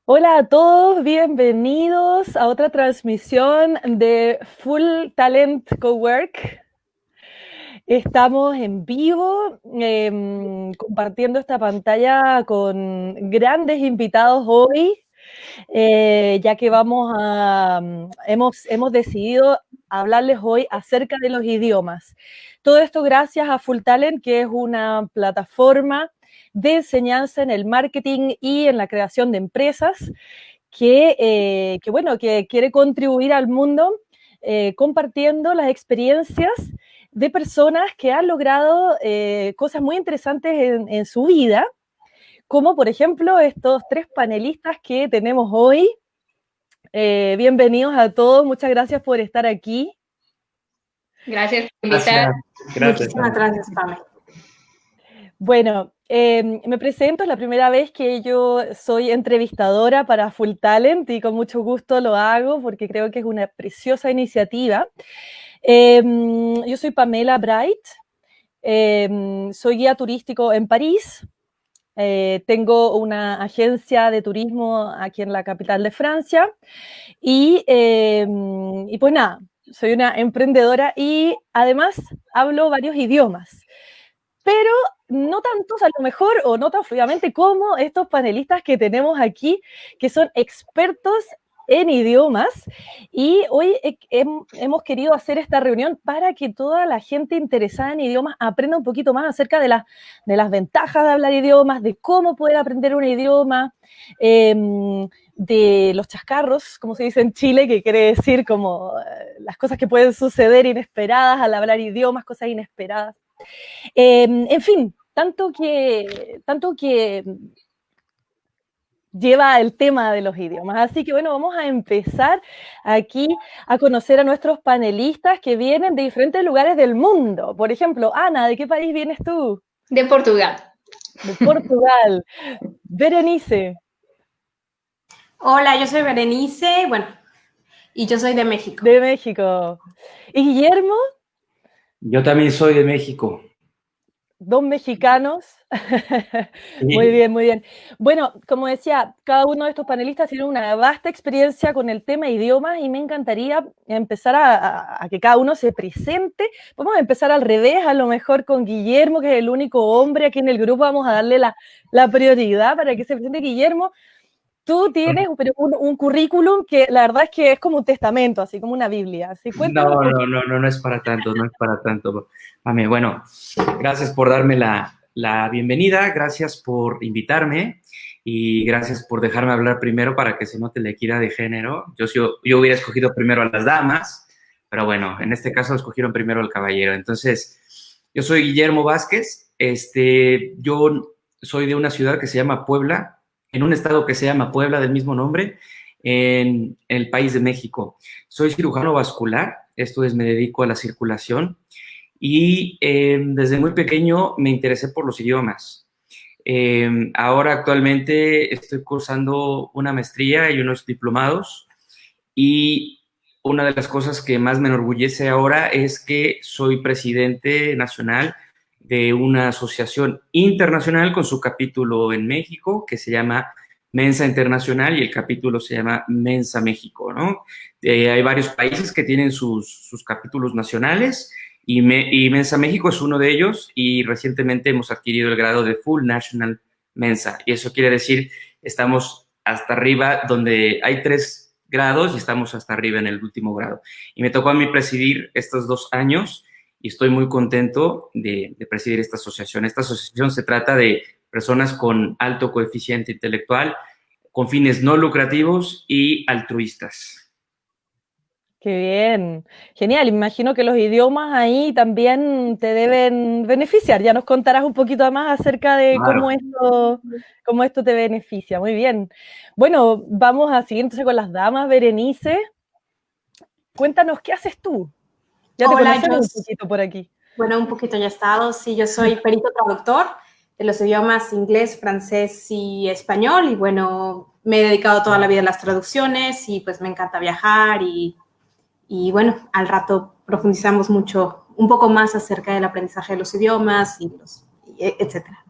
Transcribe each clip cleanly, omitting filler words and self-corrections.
Hola a todos, bienvenidos a otra transmisión de Full Talent Cowork. Estamos en vivo compartiendo esta pantalla con grandes invitados hoy, ya que hemos decidido hablarles hoy acerca de los idiomas. Todo esto gracias a Full Talent, que es una plataforma de enseñanza en el marketing y en la creación de empresas que quiere contribuir al mundo compartiendo las experiencias de personas que han logrado cosas muy interesantes en su vida, como por ejemplo estos tres panelistas que tenemos hoy. Bienvenidos a todos, muchas gracias por estar aquí. Gracias por invitar. Gracias. Muchísimas gracias, Pame. Bueno, me presento, es la primera vez que yo soy entrevistadora para Full Talent y con mucho gusto lo hago porque creo que es una preciosa iniciativa. Yo soy Pamela Bright, soy guía turístico en París, tengo una agencia de turismo aquí en la capital de Francia y pues nada, soy una emprendedora y además hablo varios idiomas, pero no tantos a lo mejor o no tan fluidamente como estos panelistas que tenemos aquí, que son expertos en idiomas, y hoy hemos querido hacer esta reunión para que toda la gente interesada en idiomas aprenda un poquito más acerca de las ventajas de hablar idiomas, de cómo poder aprender un idioma, de los chascarros, como se dice en Chile, que quiere decir como las cosas que pueden suceder inesperadas al hablar idiomas, cosas inesperadas. En fin, tanto que lleva el tema de los idiomas. Así que bueno, vamos a empezar aquí a conocer a nuestros panelistas que vienen de diferentes lugares del mundo. Por ejemplo, Ana, ¿de qué país vienes tú? De Portugal. De Portugal. Berenice. Hola, yo soy Berenice, bueno, y yo soy de México. De México. ¿Y Guillermo? Yo también soy de México. Dos mexicanos. Sí. Muy bien, muy bien. Bueno, como decía, cada uno de estos panelistas tiene una vasta experiencia con el tema idiomas y me encantaría empezar a que cada uno se presente. Podemos empezar al revés, a lo mejor con Guillermo, que es el único hombre aquí en el grupo. Vamos a darle la prioridad para que se presente Guillermo. Tú tienes un currículum que la verdad es que es como un testamento, así como una Biblia. Así, No es para tanto, no es para tanto. Mami, bueno, gracias por darme la bienvenida, gracias por invitarme y gracias por dejarme hablar primero para que se note la equidad de género. Yo hubiera escogido primero a las damas, pero bueno, en este caso escogieron primero al caballero. Entonces, yo soy Guillermo Vázquez, yo soy de una ciudad que se llama Puebla, en un estado que se llama Puebla, del mismo nombre, en el país de México. Soy cirujano vascular, esto es, me dedico a la circulación y desde muy pequeño me interesé por los idiomas. Ahora actualmente estoy cursando una maestría y unos diplomados y una de las cosas que más me enorgullece ahora es que soy presidente nacional de una asociación internacional con su capítulo en México que se llama Mensa Internacional y el capítulo se llama Mensa México, ¿no? Hay varios países que tienen sus capítulos nacionales y Mensa México es uno de ellos y recientemente hemos adquirido el grado de Full National Mensa y eso quiere decir estamos hasta arriba donde hay 3 grados y estamos hasta arriba en el último grado. Y me tocó a mí presidir estos 2 años y estoy muy contento de presidir esta asociación. Esta asociación se trata de personas con alto coeficiente intelectual, con fines no lucrativos y altruistas. qué bien, genial. Imagino que los idiomas ahí también te deben beneficiar. Ya nos contarás un poquito más acerca de Claro. cómo esto te beneficia. Muy bien. Bueno, vamos a seguir entonces con las damas. Berenice, cuéntanos, ¿qué haces tú? Ya te Hola, conocemos un poquito por aquí. bueno, un poquito ya he estado, sí, yo soy perito traductor de los idiomas inglés, francés y español, y bueno, me he dedicado toda la vida a las traducciones y pues me encanta viajar y bueno, al rato profundizamos mucho, un poco más acerca del aprendizaje de los idiomas etcétera.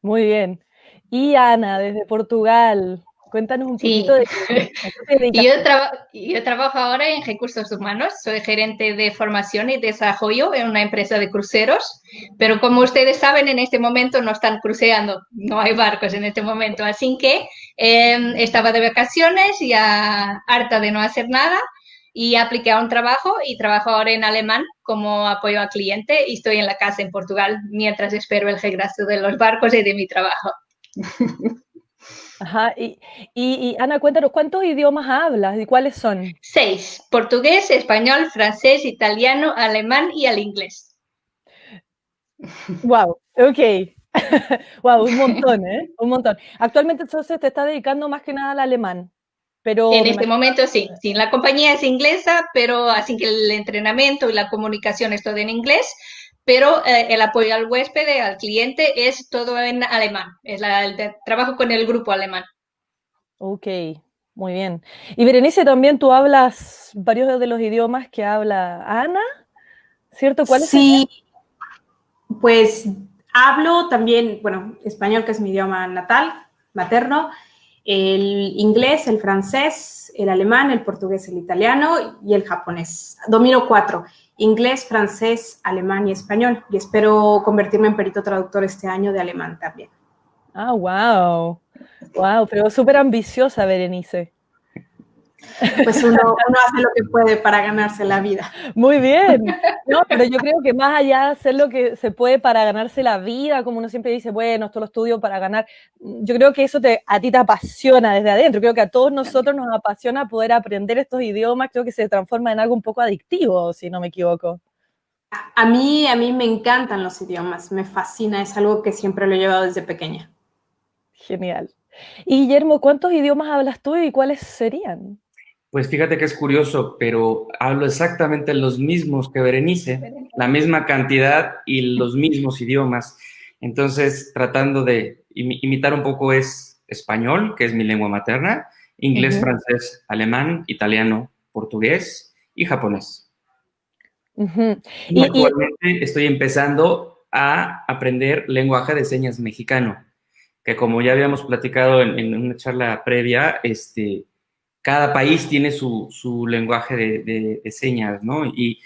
Muy bien. Y Ana, desde Portugal. Cuéntanos un Sí. poquito de a qué te dedicas. Yo trabajo ahora en recursos humanos, soy gerente de formación y desarrollo en una empresa de cruceros, pero como ustedes saben, en este momento no están cruceando, no hay barcos en este momento, así que estaba de vacaciones, ya harta de no hacer nada, y apliqué a un trabajo y trabajo ahora en alemán como apoyo al cliente y estoy en la casa en Portugal mientras espero el regreso de los barcos y de mi trabajo. Ajá, y Ana, cuéntanos, ¿cuántos idiomas hablas y cuáles son? 6: portugués, español, francés, italiano, alemán y el inglés. Wow, ok. Wow, un montón, ¿eh? Un montón. Actualmente entonces te estás dedicando más que nada al alemán, pero En me este imagino. momento sí, sí, la compañía es inglesa, pero así que el entrenamiento y la comunicación es todo en inglés, pero el apoyo al huésped, al cliente, es todo en alemán. Es trabajo con el grupo alemán. Ok, muy bien. Y Berenice, también tú hablas varios de los idiomas que habla Ana, ¿cierto? ¿Cuáles serían? Sí, pues hablo también, bueno, español, que es mi idioma natal, materno, el inglés, el francés, el alemán, el portugués, el italiano y el japonés. Domino 4, inglés, francés, alemán y español. Y espero convertirme en perito traductor este año de alemán también. Ah, wow. Wow, pero súper ambiciosa, Berenice. Pues uno hace lo que puede para ganarse la vida. Muy bien. No, pero yo creo que más allá de hacer lo que se puede para ganarse la vida, como uno siempre dice, bueno, esto lo estudio para ganar, yo creo que eso a ti te apasiona desde adentro. Creo que a todos nosotros nos apasiona poder aprender estos idiomas. Creo que se transforma en algo un poco adictivo, si no me equivoco. A mí me encantan los idiomas, me fascina, es algo que siempre lo he llevado desde pequeña. Genial. Y Guillermo, ¿cuántos idiomas hablas tú y cuáles serían? Pues fíjate que es curioso, pero hablo exactamente los mismos que Berenice, la misma cantidad y los mismos idiomas. Entonces, tratando de imitar un poco es español, que es mi lengua materna, inglés, francés, alemán, italiano, portugués y japonés. Y actualmente estoy empezando a aprender lenguaje de señas mexicano, que como ya habíamos platicado en una charla previa, cada país tiene su lenguaje de señas, ¿no? Y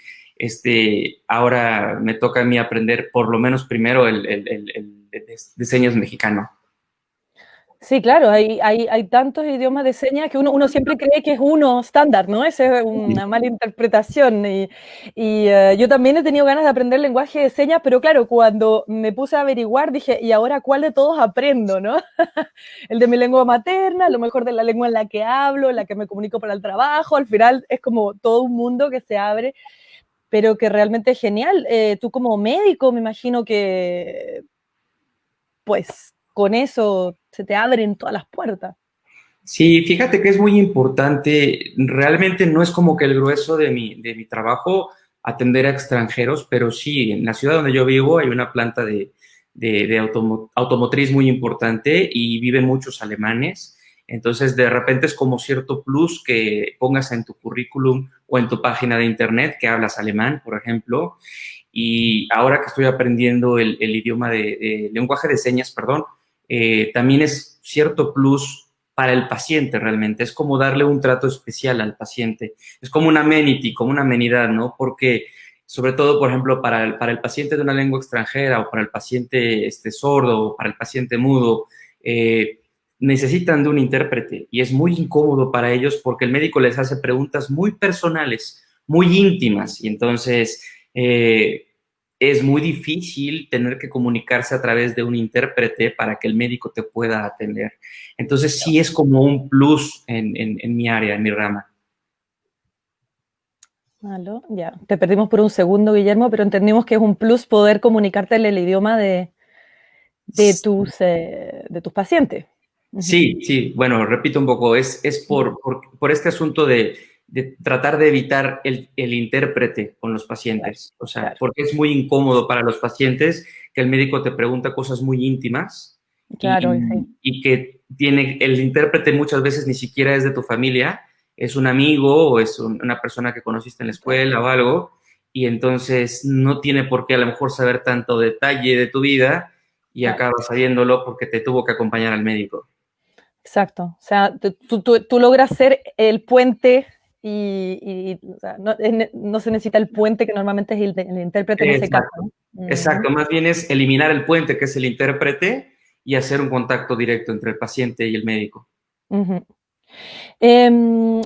ahora me toca a mí aprender por lo menos primero el de señas mexicano. Sí, claro, hay tantos idiomas de señas que uno siempre cree que es uno estándar, ¿no? Esa es una mala interpretación. Yo también he tenido ganas de aprender lenguaje de señas, pero claro, cuando me puse a averiguar dije, ¿y ahora cuál de todos aprendo, no? El de mi lengua materna, a lo mejor de la lengua en la que hablo, en la que me comunico para el trabajo, al final es como todo un mundo que se abre, pero que realmente es genial. Tú como médico me imagino que, pues, con eso se te abren todas las puertas. Sí, fíjate que es muy importante. Realmente no es como que el grueso de mi trabajo atender a extranjeros, pero sí, en la ciudad donde yo vivo hay una planta de automotriz muy importante y viven muchos alemanes. Entonces, de repente es como cierto plus que pongas en tu currículum o en tu página de internet que hablas alemán, por ejemplo. Y ahora que estoy aprendiendo el idioma de lenguaje de señas, perdón, también es cierto plus para el paciente realmente. Es como darle un trato especial al paciente. Es como un amenity, como una amenidad, ¿no? Porque sobre todo, por ejemplo, para el paciente de una lengua extranjera o para el paciente sordo o para el paciente mudo, necesitan de un intérprete y es muy incómodo para ellos porque el médico les hace preguntas muy personales, muy íntimas y entonces es muy difícil tener que comunicarse a través de un intérprete para que el médico te pueda atender. Entonces sí es como un plus en mi área, en mi rama. ¿Aló? Ya, te perdimos por un segundo, Guillermo, pero entendimos que es un plus poder comunicarte en el idioma de tus pacientes. Sí, sí, bueno, repito un poco, es por este asunto de tratar de evitar el intérprete con los pacientes, o sea, Claro. porque es muy incómodo para los pacientes que el médico te pregunta cosas muy íntimas Claro, sí. y que el intérprete muchas veces ni siquiera es de tu familia, es un amigo o es una persona que conociste en la escuela o algo, y entonces no tiene por qué a lo mejor saber tanto detalle de tu vida y acabas sabiéndolo porque te tuvo que acompañar al médico. Exacto. O sea, tú logras ser el puente y o sea, no se necesita el puente que normalmente es el intérprete en ese caso, ¿no? Exacto, más bien es eliminar el puente, que es el intérprete, y hacer un contacto directo entre el paciente y el médico. Uh-huh.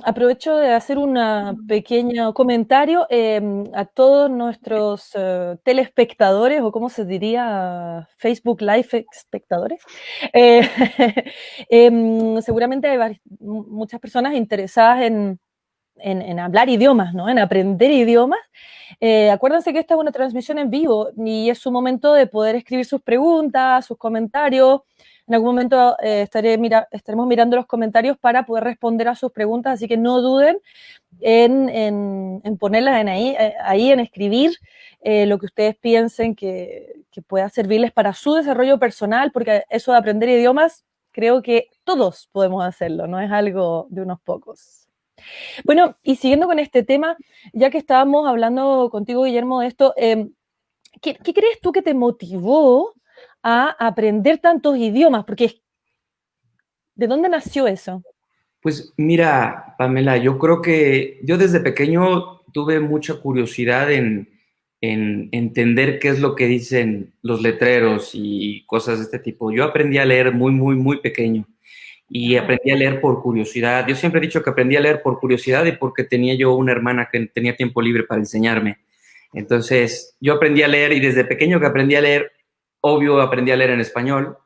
Aprovecho de hacer un pequeño comentario a todos nuestros telespectadores, o cómo se diría, Facebook Live espectadores. Seguramente hay muchas personas interesadas en hablar idiomas, ¿no? En aprender idiomas. Acuérdense que esta es una transmisión en vivo y es su momento de poder escribir sus preguntas, sus comentarios. En algún momento estaremos mirando los comentarios para poder responder a sus preguntas, así que no duden en ponerlas ahí, en escribir lo que ustedes piensen que pueda servirles para su desarrollo personal, porque eso de aprender idiomas, creo que todos podemos hacerlo, no es algo de unos pocos. Bueno, y siguiendo con este tema, ya que estábamos hablando contigo, Guillermo, de esto, ¿qué crees tú que te motivó a aprender tantos idiomas? Porque, ¿de dónde nació eso? Pues mira, Pamela, yo creo que yo desde pequeño tuve mucha curiosidad en entender qué es lo que dicen los letreros y cosas de este tipo. Yo aprendí a leer muy, muy, muy pequeño y aprendí a leer por curiosidad. Yo siempre he dicho que aprendí a leer por curiosidad y porque tenía yo una hermana que tenía tiempo libre para enseñarme. Entonces, yo aprendí a leer y desde pequeño que aprendí a leer, obvio, aprendí a leer en español,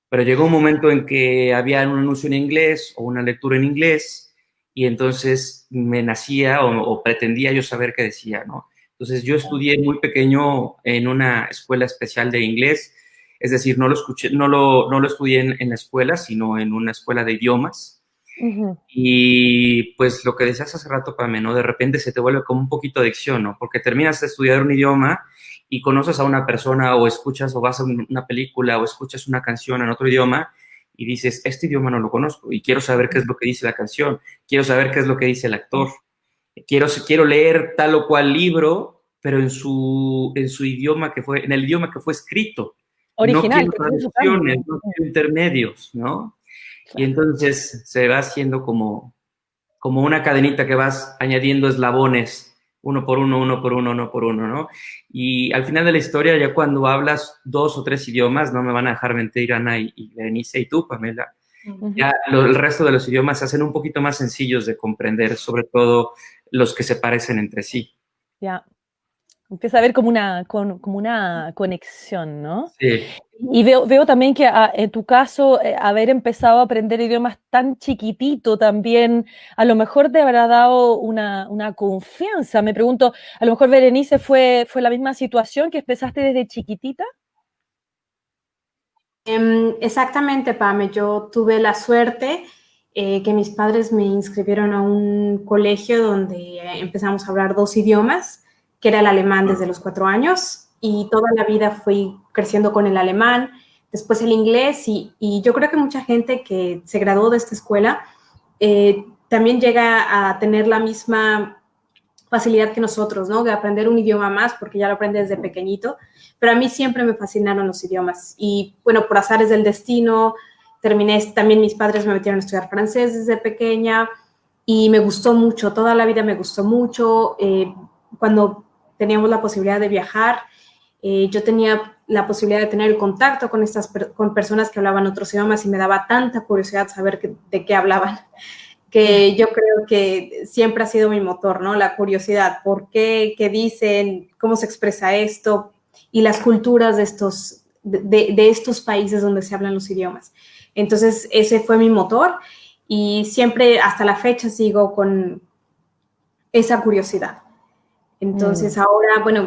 pero llegó un momento en que había un anuncio en inglés o una lectura en inglés y entonces me nacía o pretendía yo saber qué decía, ¿no? Entonces yo estudié muy pequeño en una escuela especial de inglés, es decir, no lo estudié en la escuela, sino en una escuela de idiomas. Uh-huh. Y pues lo que decías hace rato, Pame, ¿no? De repente se te vuelve como un poquito de adicción, ¿no? Porque terminas de estudiar un idioma y conoces a una persona o escuchas o vas a una película o escuchas una canción en otro idioma y dices, este idioma no lo conozco y quiero saber qué es lo que dice la canción, quiero saber qué es lo que dice el actor, quiero leer tal o cual libro, pero en su idioma en el idioma que fue escrito. Original, No quiero traducciones, no quiero intermedios, ¿no? Claro. Y entonces se va haciendo como una cadenita que vas añadiendo eslabones, uno por uno, uno por uno, uno por uno, ¿no? Y al final de la historia, ya cuando hablas 2 o 3 idiomas, no me van a dejar mentir Ana y Berenice y tú, Pamela, ya el resto de los idiomas se hacen un poquito más sencillos de comprender, sobre todo los que se parecen entre sí. Ya. Empieza a haber como una conexión, ¿no? Sí. Y veo también que en tu caso, haber empezado a aprender idiomas tan chiquitito también, a lo mejor te habrá dado una confianza. Me pregunto, a lo mejor Berenice fue la misma situación, que empezaste desde chiquitita. Exactamente, Pame. Yo tuve la suerte que mis padres me inscribieron a un colegio donde empezamos a hablar 2 idiomas, que era el alemán desde los 4 años, y toda la vida fui creciendo con el alemán, después el inglés, y yo creo que mucha gente que se graduó de esta escuela también llega a tener la misma facilidad que nosotros, ¿no? De aprender un idioma más, porque ya lo aprende desde pequeñito, pero a mí siempre me fascinaron los idiomas, y bueno, por azares del destino, también mis padres me metieron a estudiar francés desde pequeña, y me gustó mucho, toda la vida me gustó mucho. Cuando teníamos la posibilidad de viajar, yo tenía la posibilidad de tener el contacto con personas que hablaban otros idiomas y me daba tanta curiosidad saber de qué hablaban, que yo creo que siempre ha sido mi motor, ¿no? La curiosidad, ¿por qué? ¿Qué dicen? ¿Cómo se expresa esto? Y las culturas de estos países donde se hablan los idiomas. Entonces, ese fue mi motor y siempre, hasta la fecha, sigo con esa curiosidad. Entonces, ahora, bueno,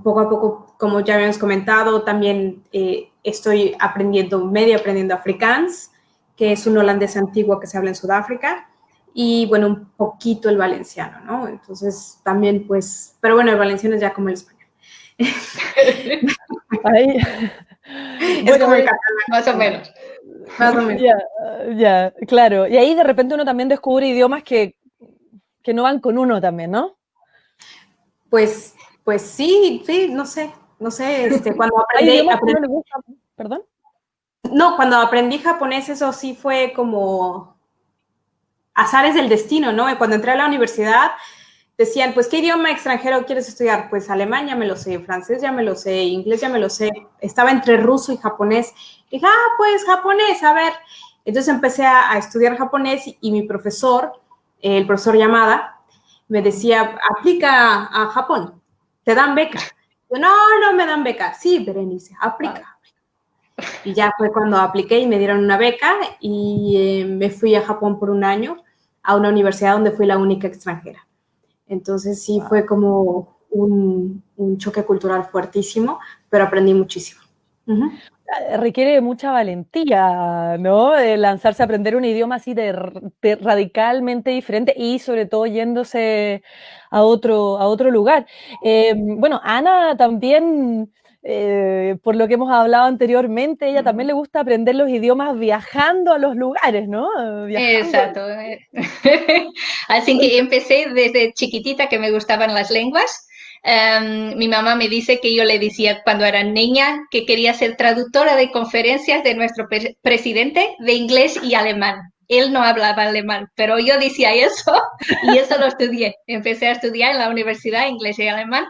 poco a poco, como ya habíamos comentado, también estoy medio aprendiendo afrikaans, que es un holandés antiguo que se habla en Sudáfrica, y bueno, un poquito el valenciano, ¿no? Entonces, también pues, pero bueno, el valenciano es ya como el español. Ahí. Es bueno, como el catalán. Más o menos. Más o menos. Ya, claro. Y ahí de repente uno también descubre idiomas que no van con uno también, ¿no? Pues sí, no sé, cuando aprendí... ¿Perdón? No, cuando aprendí japonés, eso sí fue como azares del destino, ¿no? Cuando entré a la universidad, decían, pues, ¿qué idioma extranjero quieres estudiar? Pues alemán ya me lo sé, francés ya me lo sé, inglés ya me lo sé. Estaba entre ruso y japonés. Dije, pues japonés, a ver. Entonces empecé a estudiar japonés y mi profesor, el profesor Yamada, me decía, aplica a Japón, te dan beca. Yo, no me dan beca. Sí, Berenice, aplica. Y ya fue cuando apliqué y me dieron una beca y me fui a Japón por un año a una universidad donde fui la única extranjera. Entonces sí fue como un choque cultural fuertísimo, pero aprendí muchísimo. Requiere mucha valentía, ¿no? Lanzarse a aprender un idioma así de radicalmente diferente y sobre todo yéndose a otro lugar. Bueno, Ana también, por lo que hemos hablado anteriormente, ella también le gusta aprender los idiomas viajando a los lugares, ¿no? Viajando. Exacto. Así que empecé desde chiquitita que me gustaban las lenguas. Mi mamá me dice que yo le decía cuando era niña que quería ser traductora de conferencias de nuestro presidente de inglés y alemán. Él no hablaba alemán, pero yo decía eso y eso lo estudié. Empecé a estudiar en la universidad inglés y alemán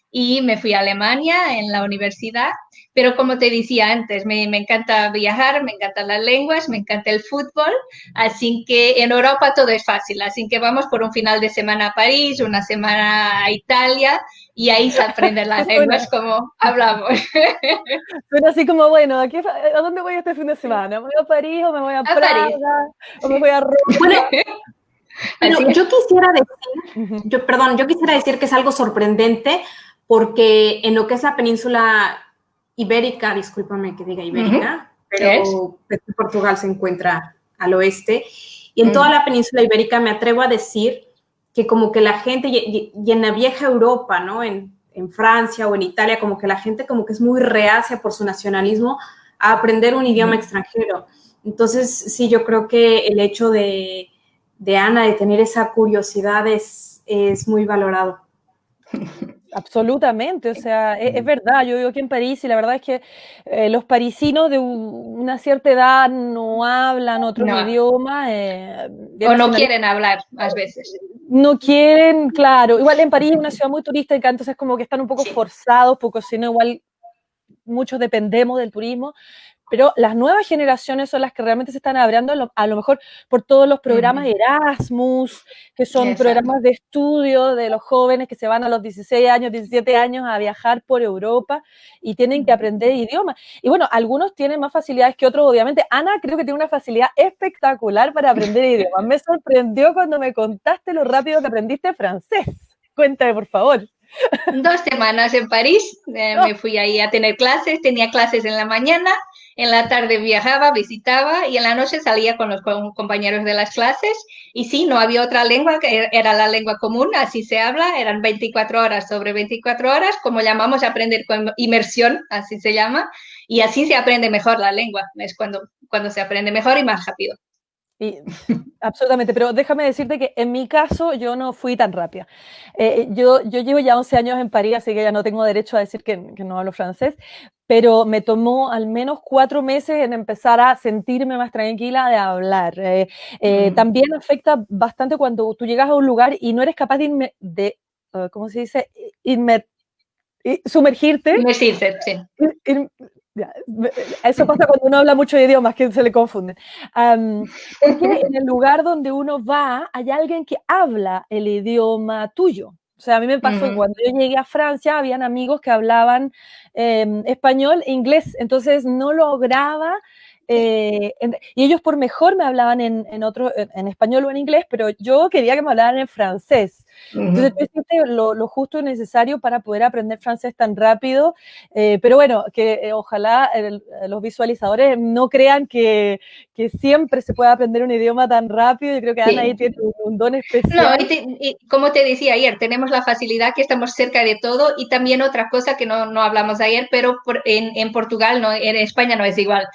y me fui a Alemania en la universidad. Pero como te decía antes, me encanta viajar, me encantan las lenguas, me encanta el fútbol, así que en Europa todo es fácil, así que vamos por un final de semana a París, una semana a Italia y ahí se aprenden las lenguas como hablamos. Suena así como, bueno, ¿a dónde voy este fin de semana? ¿Me voy a París o me voy a Praga París. o me voy a Roma? Bueno, pero yo quisiera decir, yo quisiera decir que es algo sorprendente porque en lo que es la península ibérica, discúlpame que diga ibérica, pero Portugal se encuentra al oeste, y en toda la península ibérica me atrevo a decir que como que la gente, y en la vieja Europa, ¿no? En Francia o en Italia, como que la gente como que es muy reacia por su nacionalismo a aprender un idioma extranjero. Entonces, sí, yo creo que el hecho de Ana, de tener esa curiosidad es muy valorado. Absolutamente, o sea, es verdad, yo vivo aquí en París y la verdad es que los parisinos de una cierta edad no hablan otros idiomas. O no quieren hablar más veces. No quieren, claro, igual en París es una ciudad muy turística, entonces como que están un poco forzados, porque si no igual muchos dependemos del turismo, pero las nuevas generaciones son las que realmente se están abriendo a lo mejor por todos los programas Erasmus, que son programas de estudio de los jóvenes que se van a los 16 años, 17 años a viajar por Europa y tienen que aprender idiomas. Y bueno, algunos tienen más facilidades que otros, obviamente. Ana creo que tiene una facilidad espectacular para aprender idiomas. Me sorprendió cuando me contaste lo rápido que aprendiste francés. Cuéntame, por favor. 2 semanas en París, me fui ahí a tener clases, tenía clases en la mañana, en la tarde viajaba, visitaba y en la noche salía con los compañeros de las clases y sí, no había otra lengua, que era la lengua común, así se habla, eran 24 horas sobre 24 horas, como llamamos aprender con inmersión, así se llama, y así se aprende mejor la lengua, es cuando se aprende mejor y más rápido. Y, absolutamente, pero déjame decirte que en mi caso yo no fui tan rápida. Yo llevo ya 11 años en París, así que ya no tengo derecho a decir que no hablo francés, pero me tomó al menos 4 meses en empezar a sentirme más tranquila de hablar. También afecta bastante cuando tú llegas a un lugar y no eres capaz de ¿cómo se dice? Sumergirte. Sumergirse, sí. Eso pasa cuando uno habla muchos idiomas, que se le confunden. Porque en el lugar donde uno va, hay alguien que habla el idioma tuyo. O sea, a mí me pasó cuando yo llegué a Francia, habían amigos que hablaban español e inglés, entonces no lograba, y ellos por mejor me hablaban en español o en inglés, pero yo quería que me hablaran en francés. Entonces tú hiciste lo justo y necesario para poder aprender francés tan rápido, pero bueno, que ojalá los visualizadores no crean que siempre se puede aprender un idioma tan rápido. Yo creo que Ana ahí tiene un don especial. No, y como te decía ayer, tenemos la facilidad que estamos cerca de todo y también otra cosa que no hablamos ayer, pero en Portugal, no, en España no es igual.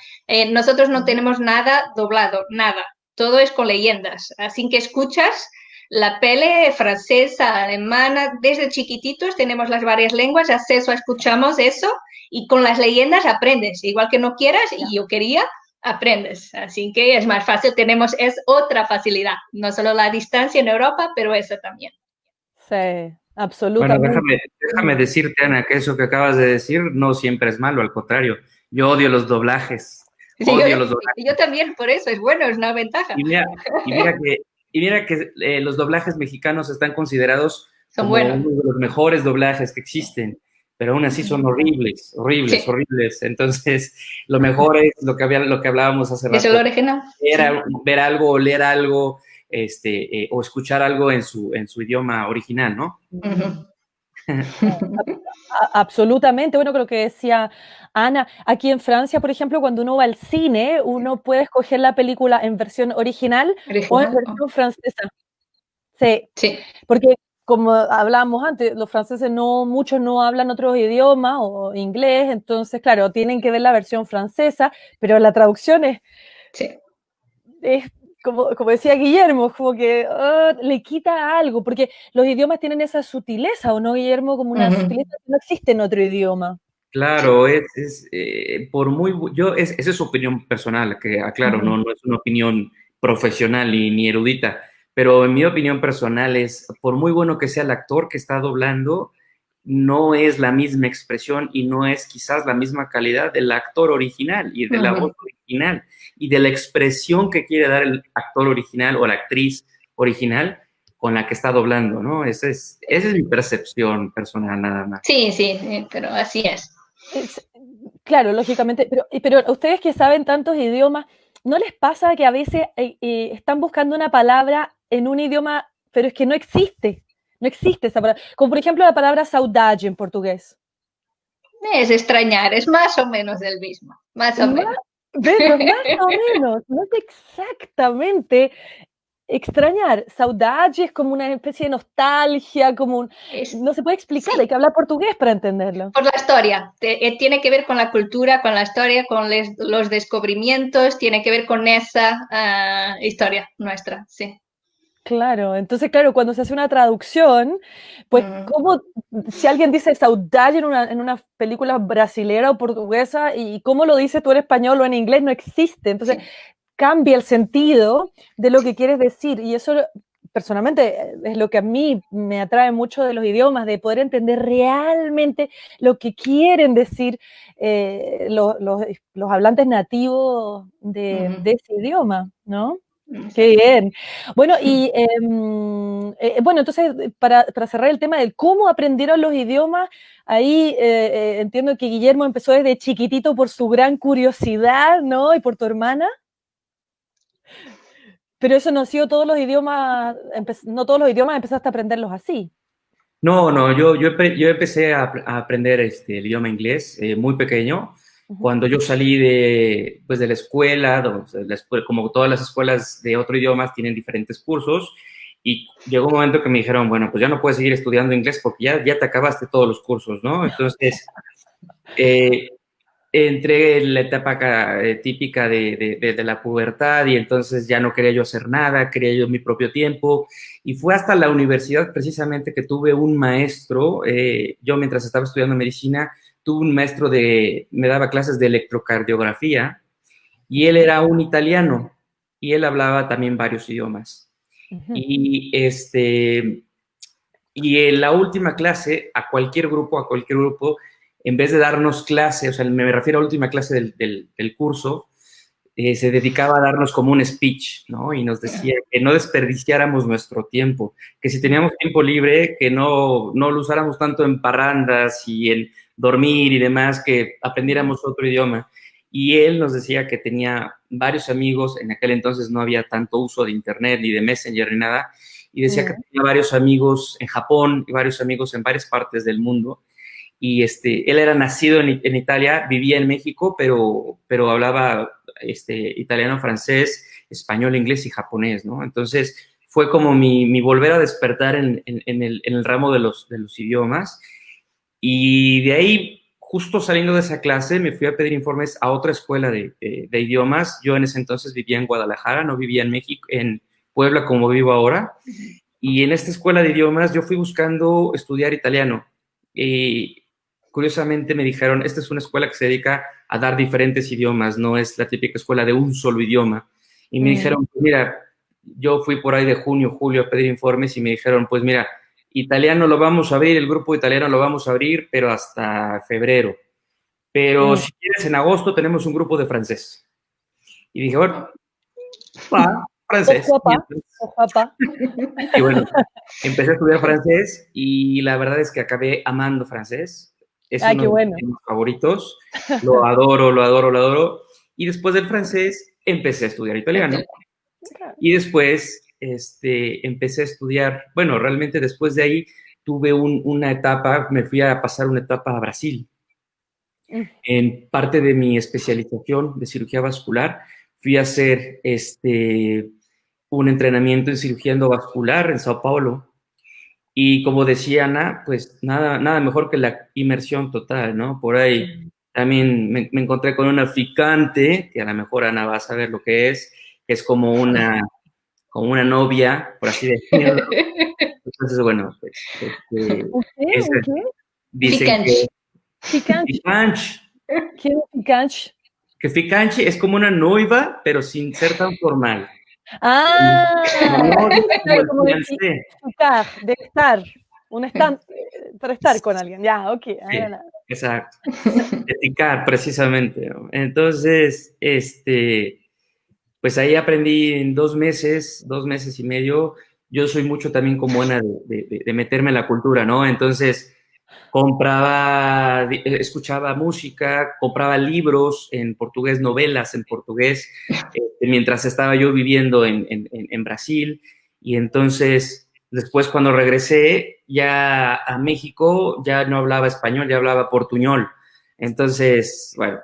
Nosotros no tenemos nada doblado, nada. Todo es con leyendas. Así que escuchas la pele francesa, alemana, desde chiquititos tenemos las varias lenguas, acceso, escuchamos eso y con las leyendas aprendes. Igual que no quieras y yo quería, aprendes. Así que es más fácil, es otra facilidad. No solo la distancia en Europa, pero eso también. Sí, Bueno, absolutamente. déjame decirte, Ana, que eso que acabas de decir no siempre es malo, al contrario. Yo odio los doblajes. Sí, Odio los doblajes. yo también, por eso es bueno, es una ventaja. Y mira que los doblajes mexicanos están considerados Son como buenos. uno de los mejores doblajes que existen, pero aún así son horribles, horribles, Sí. horribles. Entonces, lo mejor es lo que hablábamos hace rato. ¿Es el original? Ver algo, o leer algo, o escuchar algo en su idioma original, ¿no? Uh-huh. Absolutamente. Bueno, creo que decía Ana, aquí en Francia, por ejemplo, cuando uno va al cine, uno puede escoger la película en versión original o en versión francesa. Sí, sí, porque como hablábamos antes, los franceses muchos no hablan otros idiomas o inglés, entonces, claro, tienen que ver la versión francesa, pero la traducción es como decía Guillermo, como que le quita algo, porque los idiomas tienen esa sutileza, ¿o no, Guillermo? Como una sutileza que no existe en otro idioma. Claro, esa es su opinión personal, que aclaro, no es una opinión profesional ni erudita, pero en mi opinión personal es, por muy bueno que sea el actor que está doblando, no es la misma expresión y no es quizás la misma calidad del actor original y de la voz original y de la expresión que quiere dar el actor original o la actriz original con la que está doblando, ¿no? Esa es mi percepción personal nada más. Sí, pero así es. Claro, lógicamente, pero ustedes que saben tantos idiomas, ¿no les pasa que a veces están buscando una palabra en un idioma, pero es que no existe? No existe esa palabra. Como por ejemplo la palabra saudade en portugués. Es extrañar, es más o menos el mismo. Más o menos. Pero más o menos, no es exactamente extrañar. Saudade es como una especie de nostalgia, no se puede explicar, hay que hablar portugués para entenderlo. Por la historia, tiene que ver con la cultura, con la historia, con los descubrimientos, tiene que ver con esa historia nuestra, sí. Claro, entonces, claro, cuando se hace una traducción, pues, si alguien dice saudade en una película brasilera o portuguesa, y cómo lo dices tú en español o en inglés, no existe. Entonces, cambia el sentido de lo que quieres decir. Y eso, personalmente, es lo que a mí me atrae mucho de los idiomas, de poder entender realmente lo que quieren decir los hablantes nativos de ese idioma, ¿no? Qué bien. Bueno, y bueno, entonces, para cerrar el tema de cómo aprendieron los idiomas, ahí entiendo que Guillermo empezó desde chiquitito por su gran curiosidad, ¿no? Y por tu hermana. Pero eso no ha sido todos los idiomas, no todos los idiomas empezaste a aprenderlos así. No, yo empecé a aprender el idioma inglés muy pequeño. Cuando yo salí de la escuela, como todas las escuelas de otro idioma tienen diferentes cursos, y llegó un momento que me dijeron, bueno, pues ya no puedes seguir estudiando inglés porque ya te acabaste todos los cursos, ¿no? Entonces, entré en la etapa típica de la pubertad y entonces ya no quería yo hacer nada, quería yo mi propio tiempo, y fue hasta la universidad precisamente que tuve un maestro, yo mientras estaba estudiando medicina, tuve un maestro me daba clases de electrocardiografía, y él era un italiano, y él hablaba también varios idiomas. Y en la última clase, a cualquier grupo, en vez de darnos clase, o sea, me refiero a la última clase del curso, se dedicaba a darnos como un speech, ¿no? Y nos decía que no desperdiciáramos nuestro tiempo, que si teníamos tiempo libre, que no lo usáramos tanto en parrandas y en dormir y demás, que aprendiéramos otro idioma. Y él nos decía que tenía varios amigos, en aquel entonces no había tanto uso de internet ni de Messenger ni nada, y decía que tenía varios amigos en Japón y varios amigos en varias partes del mundo. Y él era nacido en Italia, vivía en México, pero hablaba italiano, francés, español, inglés y japonés, ¿no? Entonces fue como mi volver a despertar en el ramo de los idiomas. Y de ahí, justo saliendo de esa clase, me fui a pedir informes a otra escuela de idiomas. Yo en ese entonces vivía en Guadalajara, no vivía en México, en Puebla como vivo ahora. Y en esta escuela de idiomas yo fui buscando estudiar italiano. Y curiosamente me dijeron, esta es una escuela que se dedica a dar diferentes idiomas, no es la típica escuela de un solo idioma. Y me dijeron, pues mira, yo fui por ahí de junio, julio a pedir informes y me dijeron, pues mira, italiano lo vamos a abrir, el grupo italiano lo vamos a abrir, pero hasta febrero. Pero si quieres, en agosto tenemos un grupo de francés. Y dije, bueno, va, francés. Ojalá. Y bueno, empecé a estudiar francés y la verdad es que acabé amando francés. Es uno de mis favoritos. Lo adoro, lo adoro, lo adoro. Y después del francés empecé a estudiar italiano. Y después empecé a estudiar, bueno, realmente después de ahí tuve una etapa, me fui a pasar una etapa a Brasil. En parte de mi especialización de cirugía vascular, fui a hacer un entrenamiento en cirugía endovascular en Sao Paulo. Y como decía Ana, pues nada mejor que la inmersión total, ¿no? Por ahí también me encontré con un africante, que a lo mejor Ana va a saber lo que es como una novia, por así decirlo. Entonces, bueno, pues, dicen que Ficanche. ¿Qué es Ficanche? Que Ficanche es como una noiva, pero sin ser tan formal. Ah, como de estar, para estar con alguien, ya, ok. Sí, exacto, de picar, precisamente, ¿no? Entonces, pues ahí aprendí en 2 meses y medio. Yo soy mucho también como Ana de meterme en la cultura, ¿no? Entonces, escuchaba música, compraba libros en portugués, novelas en portugués, mientras estaba yo viviendo en Brasil. Y entonces, después cuando regresé ya a México, ya no hablaba español, ya hablaba portuñol. Entonces, bueno,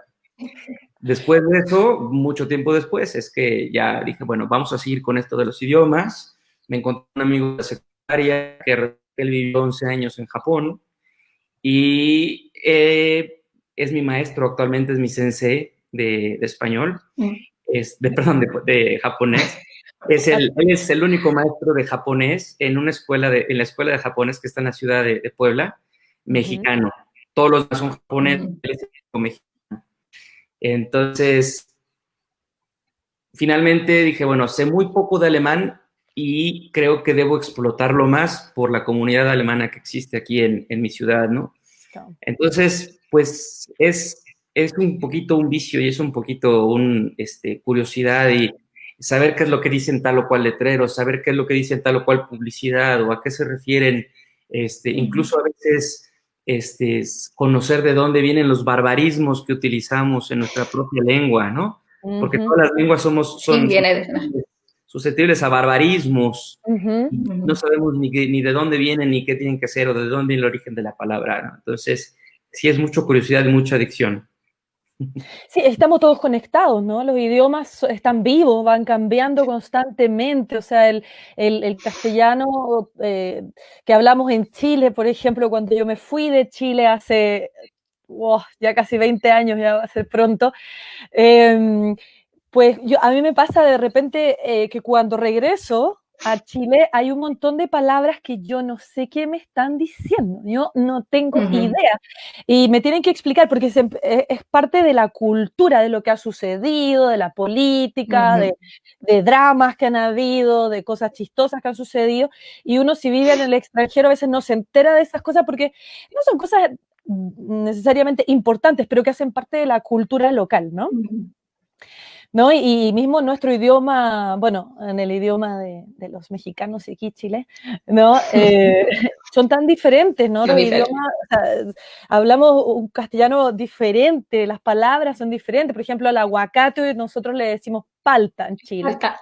después de eso, mucho tiempo después, es que ya dije, bueno, vamos a seguir con esto de los idiomas. Me encontré un amigo de secundaria que él vivió 11 años en Japón. Y es mi maestro, actualmente es mi sensei de español, de japonés. Él es el único maestro de japonés en la escuela de japonés que está en la ciudad de Puebla, mexicano. Todos los demás son japoneses, él es el único mexicano. Entonces, finalmente dije, bueno, sé muy poco de alemán y creo que debo explotarlo más por la comunidad alemana que existe aquí en mi ciudad, ¿no? Entonces, pues es un poquito un vicio y es un poquito curiosidad y saber qué es lo que dicen tal o cual letrero, saber qué es lo que dicen tal o cual publicidad o a qué se refieren, incluso a veces conocer de dónde vienen los barbarismos que utilizamos en nuestra propia lengua, ¿no? Porque todas las lenguas son susceptibles a barbarismos. No sabemos ni de dónde vienen, ni qué tienen que hacer, o de dónde viene el origen de la palabra, ¿no? Entonces, sí es mucha curiosidad y mucha adicción. Sí, estamos todos conectados, ¿no? Los idiomas están vivos, van cambiando constantemente. O sea, el castellano que hablamos en Chile, por ejemplo, cuando yo me fui de Chile hace ya casi 20 años, ya va a ser pronto, pues a mí me pasa de repente que cuando regreso a Chile hay un montón de palabras que yo no sé qué me están diciendo, yo no tengo idea y me tienen que explicar porque es parte de la cultura, de lo que ha sucedido, de la política, de dramas que han habido, de cosas chistosas que han sucedido, y uno si vive en el extranjero a veces no se entera de esas cosas porque no son cosas necesariamente importantes, pero que hacen parte de la cultura local, ¿no? ¿No? Y mismo nuestro idioma, bueno, en el idioma de los mexicanos y aquí Chile, ¿no? Son tan diferentes, ¿no? Los idiomas, o sea, hablamos un castellano diferente, las palabras son diferentes. Por ejemplo, al aguacate nosotros le decimos palta en Chile. Palta.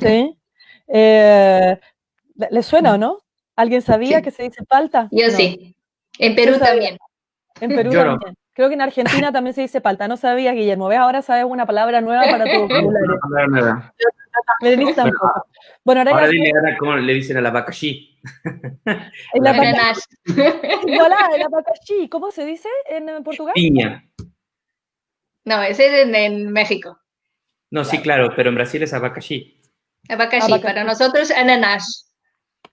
¿Sí? ¿Le suena o no? ¿Alguien sabía que se dice palta? Yo no. Sí. En Perú también. En Perú también. Creo que en Argentina también se dice palta. No sabía, Guillermo. ¿Ves? Ahora sabes una palabra nueva para tu vocabulario. Una palabra nueva. Bueno, ahora dile cómo le dicen al abacaxi. El abacaxi. Voilà, el abacaxi. ¿Cómo se dice en Portugal? Piña. No, ese es en México. No, sí, claro, pero en Brasil es abacaxi. Abacaxi. Para nosotros, ananas.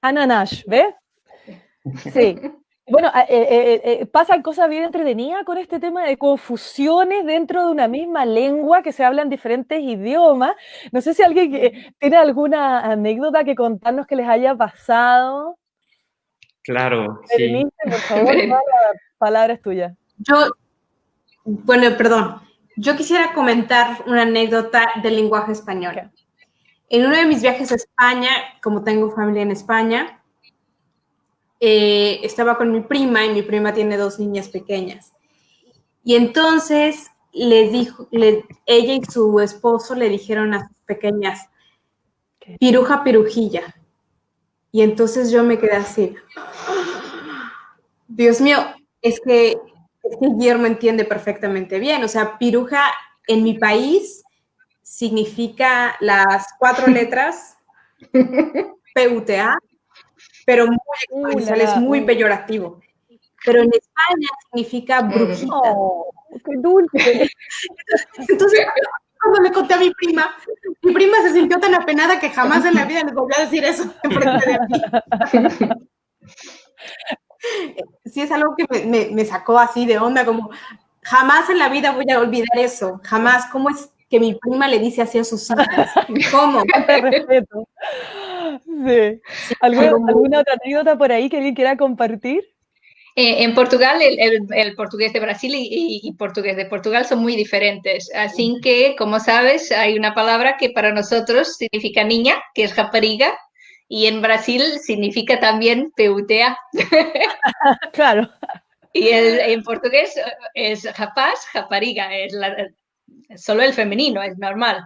Ananash, ¿ves? Sí. Bueno, pasan cosas bien entretenidas con este tema de confusiones dentro de una misma lengua que se habla en diferentes idiomas. No sé si alguien tiene alguna anécdota que contarnos que les haya pasado. Claro, sí. Berenice, por favor, la palabra es tuya. Perdón. Yo quisiera comentar una anécdota del lenguaje español. Okay. En uno de mis viajes a España, como tengo familia en España, estaba con mi prima y mi prima tiene 2 niñas pequeñas. Y entonces ella y su esposo le dijeron a sus pequeñas, piruja, pirujilla. Y entonces yo me quedé así. Dios mío, es que Guillermo entiende perfectamente bien. O sea, piruja en mi país significa las 4 letras PUTA, pero muy exponencial, es muy peyorativo. Pero en España significa brujita. ¡Oh, qué dulce! Entonces, cuando le conté a mi prima se sintió tan apenada que jamás en la vida le volvió a decir eso enfrente de mí. Sí, es algo que me sacó así de onda, como jamás en la vida voy a olvidar eso, jamás. ¿Cómo es que mi prima le dice así a sus hijas? ¿Cómo? Te respeto. Sí. ¿Alguna otra anécdota por ahí que alguien quiera compartir? En Portugal, el portugués de Brasil y portugués de Portugal son muy diferentes. Así que, como sabes, hay una palabra que para nosotros significa niña, que es rapariga, y en Brasil significa también PUTA. Claro. Y en portugués es rapaz, rapariga, solo el femenino, es normal.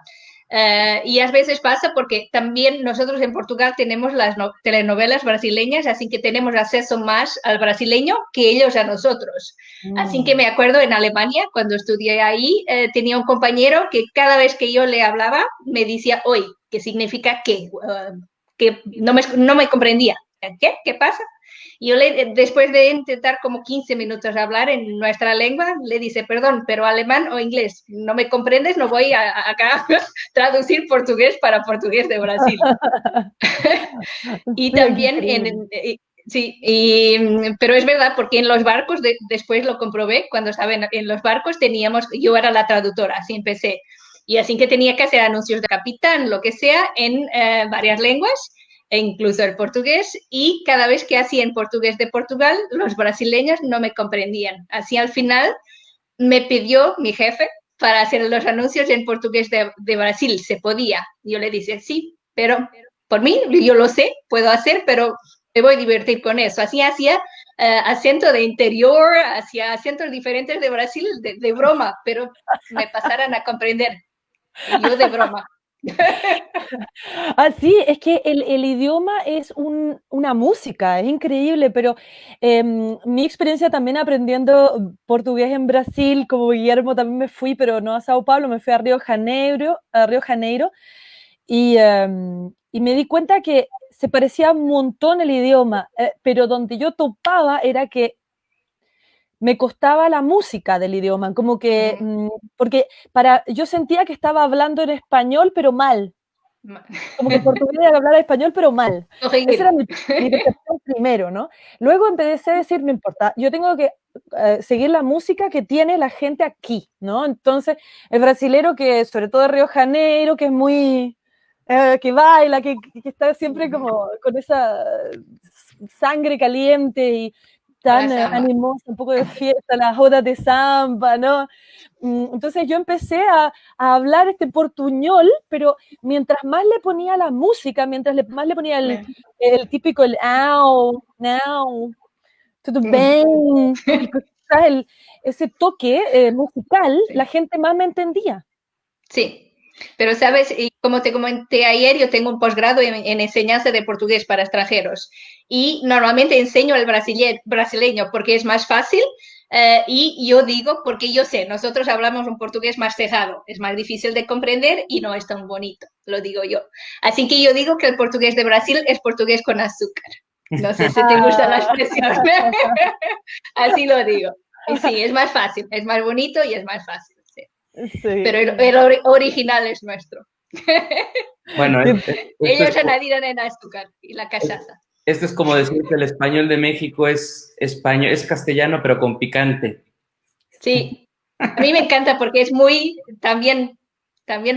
Y a veces pasa porque también nosotros en Portugal tenemos las telenovelas brasileñas, así que tenemos acceso más al brasileño que ellos a nosotros. Así que me acuerdo en Alemania, cuando estudié ahí, tenía un compañero que cada vez que yo le hablaba me decía hoy, que significa que no me comprendía. ¿Qué? ¿Qué pasa? Y yo después de intentar como 15 minutos hablar en nuestra lengua, le dice, perdón, pero alemán o inglés, ¿no me comprendes? No voy acá a traducir portugués para portugués de Brasil. Y también, pero es verdad, porque en los barcos, después lo comprobé, cuando estaba en los barcos yo era la traductora, así empecé. Y así que tenía que hacer anuncios de capitán, lo que sea, en varias lenguas, e incluso el portugués, y cada vez que hacía en portugués de Portugal, los brasileños no me comprendían. Así al final me pidió mi jefe para hacer los anuncios en portugués de Brasil, se podía. Yo le dije, sí, pero por mí, yo lo sé, puedo hacer, pero me voy a divertir con eso. Así hacía acento de interior, hacía acentos diferentes de Brasil, de broma, pero me pasaran a comprender. Y yo de broma. Sí, es que el idioma es una música, es increíble, pero mi experiencia también aprendiendo portugués en Brasil, como Guillermo también me fui, pero no a Sao Paulo, me fui a Río de Janeiro, y me di cuenta que se parecía un montón el idioma, pero donde yo topaba era que me costaba la música del idioma, como que, porque yo sentía que estaba hablando en español, pero mal. Como que en portugués hablara español, pero mal. Esa era mi percepción primero, ¿no? Luego empecé a decir, no importa, yo tengo que seguir la música que tiene la gente aquí, ¿no? Entonces, el brasilero que, sobre todo de Río de Janeiro, que es muy, que baila, que está siempre como con esa sangre caliente y tan animosa, un poco de fiesta, las odas de samba, ¿no? Entonces yo empecé a hablar este portuñol, pero mientras más le ponía la música, más le ponía el típico, el au, now, tudo bem, ese toque musical, la gente más me entendía. Sí. Pero, ¿sabes? Y como te comenté ayer, yo tengo un posgrado en enseñanza de portugués para extranjeros y normalmente enseño el brasileño porque es más fácil y yo digo, porque yo sé, nosotros hablamos un portugués más cejado, es más difícil de comprender y no es tan bonito, lo digo yo. Así que yo digo que el portugués de Brasil es portugués con azúcar. No sé si te gusta la expresión. Así lo digo. Y sí, es más fácil, es más bonito y es más fácil. Sí. Pero el original es nuestro. Bueno, ellos añadieron en azúcar y la cachaza. Esto es como decir que el español de México es español, es castellano, pero con picante. Sí, a mí me encanta porque es también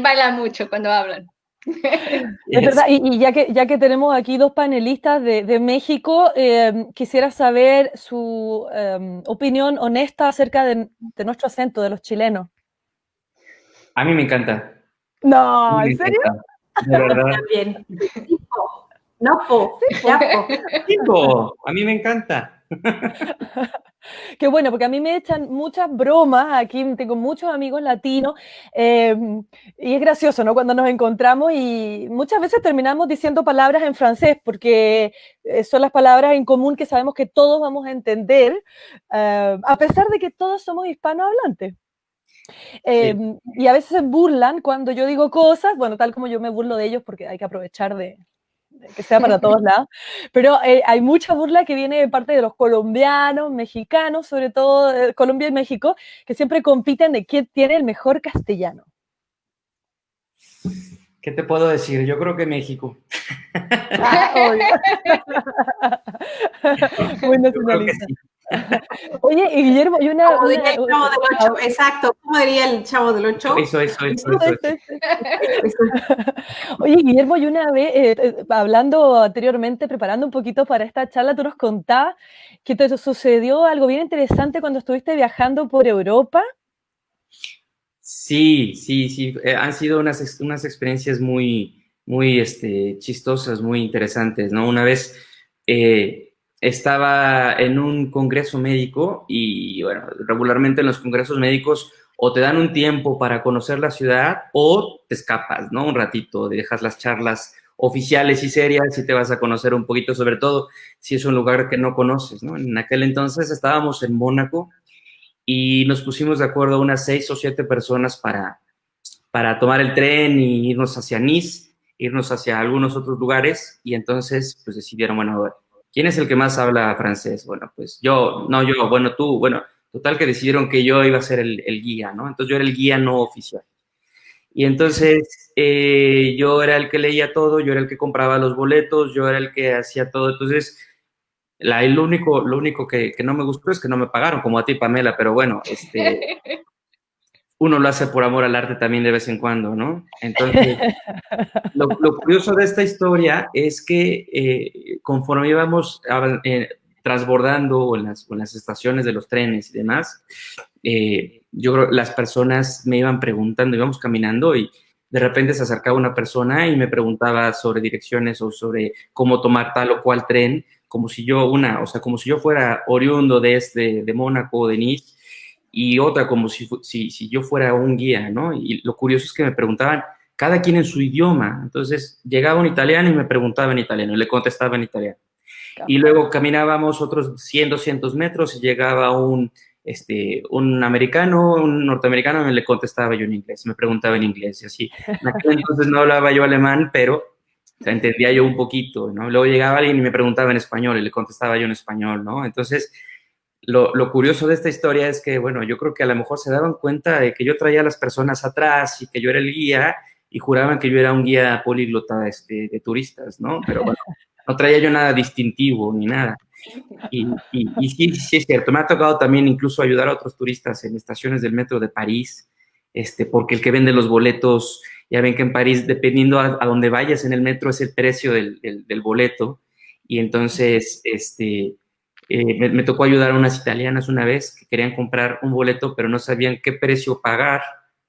bailan mucho cuando hablan. Es verdad, y ya que tenemos aquí dos panelistas de México, quisiera saber su opinión honesta acerca de nuestro acento, de los chilenos. A mí me encanta. A No, mí me ¿en serio? encanta. De verdad. También. No, po, ya, po. Tipo, a mí me encanta. Qué bueno, porque a mí me echan muchas bromas, aquí tengo muchos amigos latinos, y es gracioso, ¿no? Cuando nos encontramos y muchas veces terminamos diciendo palabras en francés, porque son las palabras en común que sabemos que todos vamos a entender, a pesar de que todos somos hispanohablantes. Sí. Y a veces se burlan cuando yo digo cosas, bueno, tal como yo me burlo de ellos, porque hay que aprovechar de que sea para todos lados, pero hay mucha burla que viene de parte de los colombianos, mexicanos, sobre todo Colombia y México, que siempre compiten de quién tiene el mejor castellano. ¿Qué te puedo decir? Yo creo que México. Obvio. Muy Yo creo que nacionalista. sí. Oye, y Guillermo, y Como diría el Chavo del Ocho, exacto, ¿cómo diría el Chavo del Ocho? Eso. Oye, Guillermo, y una vez, hablando anteriormente, preparando un poquito para esta charla, tú nos contabas que te sucedió algo bien interesante cuando estuviste viajando por Europa. Sí. Han sido unas experiencias muy chistosas, muy interesantes, ¿no? Una vez estaba en un congreso médico y, bueno, regularmente en los congresos médicos o te dan un tiempo para conocer la ciudad o te escapas, ¿no? Un ratito, dejas las charlas oficiales y serias y te vas a conocer un poquito, sobre todo si es un lugar que no conoces, ¿no? En aquel entonces estábamos en Mónaco y nos pusimos de acuerdo unas 6 o 7 personas para tomar el tren y irnos hacia Nice, irnos hacia algunos otros lugares, y entonces pues decidieron, bueno, ¿quién es el que más habla francés? Bueno, pues yo, no yo, bueno, tú, bueno, total que decidieron que yo iba a ser el guía, ¿no? Entonces yo era el guía no oficial. Y entonces yo era el que leía todo, yo era el que compraba los boletos, yo era el que hacía todo, entonces lo único que no me gustó es que no me pagaron, como a ti, Pamela, pero bueno, uno lo hace por amor al arte también de vez en cuando, ¿no? Entonces, lo curioso de esta historia es que conforme íbamos transbordando en las estaciones de los trenes y demás, yo creo que las personas me iban preguntando, íbamos caminando y de repente se acercaba una persona y me preguntaba sobre direcciones o sobre cómo tomar tal o cual tren, como si yo fuera oriundo de Mónaco o de Nice, y otra como si yo fuera un guía, ¿no? Y lo curioso es que me preguntaban, cada quien en su idioma. Entonces llegaba un italiano y me preguntaba en italiano y le contestaba en italiano. Y luego caminábamos otros 100, 200 metros y llegaba un americano, un norteamericano, y le contestaba yo en inglés, me preguntaba en inglés y así. En aquel entonces no hablaba yo alemán, pero o sea, entendía yo un poquito, ¿no? Luego llegaba alguien y me preguntaba en español y le contestaba yo en español, ¿no? Entonces, lo curioso de esta historia es que, bueno, yo creo que a lo mejor se daban cuenta de que yo traía a las personas atrás y que yo era el guía y juraban que yo era un guía políglota de turistas, ¿no? Pero bueno, no traía yo nada distintivo ni nada. Y sí es cierto, me ha tocado también incluso ayudar a otros turistas en estaciones del metro de París, porque el que vende los boletos, ya ven que en París, dependiendo a dónde vayas en el metro, es el precio del boleto. Y entonces, me tocó ayudar a unas italianas una vez que querían comprar un boleto, pero no sabían qué precio pagar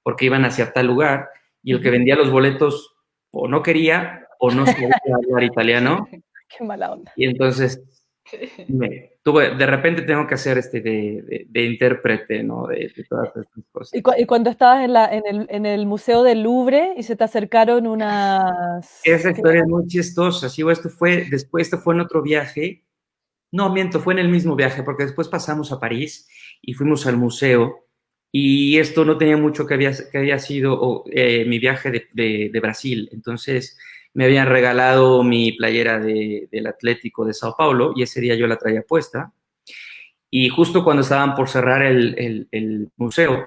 porque iban hacia tal lugar, y el que vendía los boletos o no quería o no sabía hablar italiano. Qué mala onda. Y entonces de repente tengo que hacer de intérprete, ¿no? De todas estas cosas. Y cuando estabas en el Museo del Louvre y se te acercaron unas... Esa historia es muy chistosa. Sí, esto fue en otro viaje. No, miento, fue en el mismo viaje, porque después pasamos a París y fuimos al museo, y esto no tenía mucho que había sido mi viaje de Brasil. Entonces me habían regalado mi playera del Atlético de Sao Paulo y ese día yo la traía puesta. Y justo cuando estaban por cerrar el museo,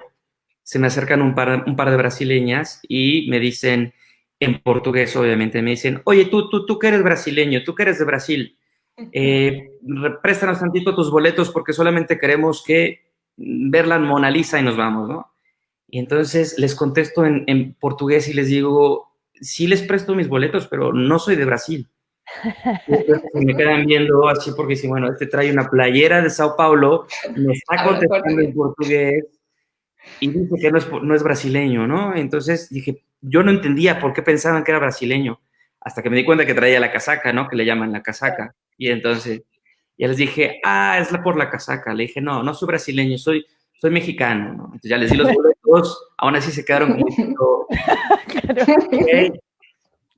se me acercan un par de brasileñas y me dicen, en portugués obviamente, me dicen, oye, tú que eres brasileño, tú que eres de Brasil, préstanos tantito tus boletos porque solamente queremos ver la Mona Lisa y nos vamos, ¿no? Y entonces les contesto en portugués y les digo, sí les presto mis boletos, pero no soy de Brasil. Y entonces me quedan viendo así porque dicen, bueno, este trae una playera de Sao Paulo, me está contestando en portugués y dice que no es brasileño, ¿no? Entonces dije, yo no entendía por qué pensaban que era brasileño, hasta que me di cuenta que traía la casaca, ¿no? Que le llaman la casaca. Y entonces ya les dije, es por la casaca. Le dije, no soy brasileño, soy mexicano, ¿no? Entonces ya les di los boletos, aún así se quedaron como diciendo, okay.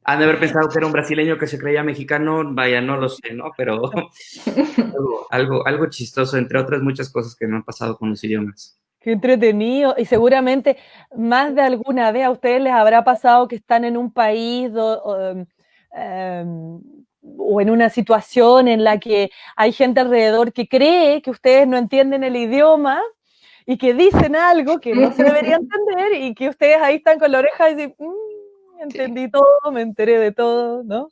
Han de haber pensado que era un brasileño que se creía mexicano, vaya, no lo sé, ¿no? Pero algo chistoso, entre otras muchas cosas que me han pasado con los idiomas. Qué entretenido. Y seguramente más de alguna vez a ustedes les habrá pasado que están en un país o en una situación en la que hay gente alrededor que cree que ustedes no entienden el idioma y que dicen algo que no se debería entender y que ustedes ahí están con la oreja y dicen, entendí todo, me enteré de todo, ¿no?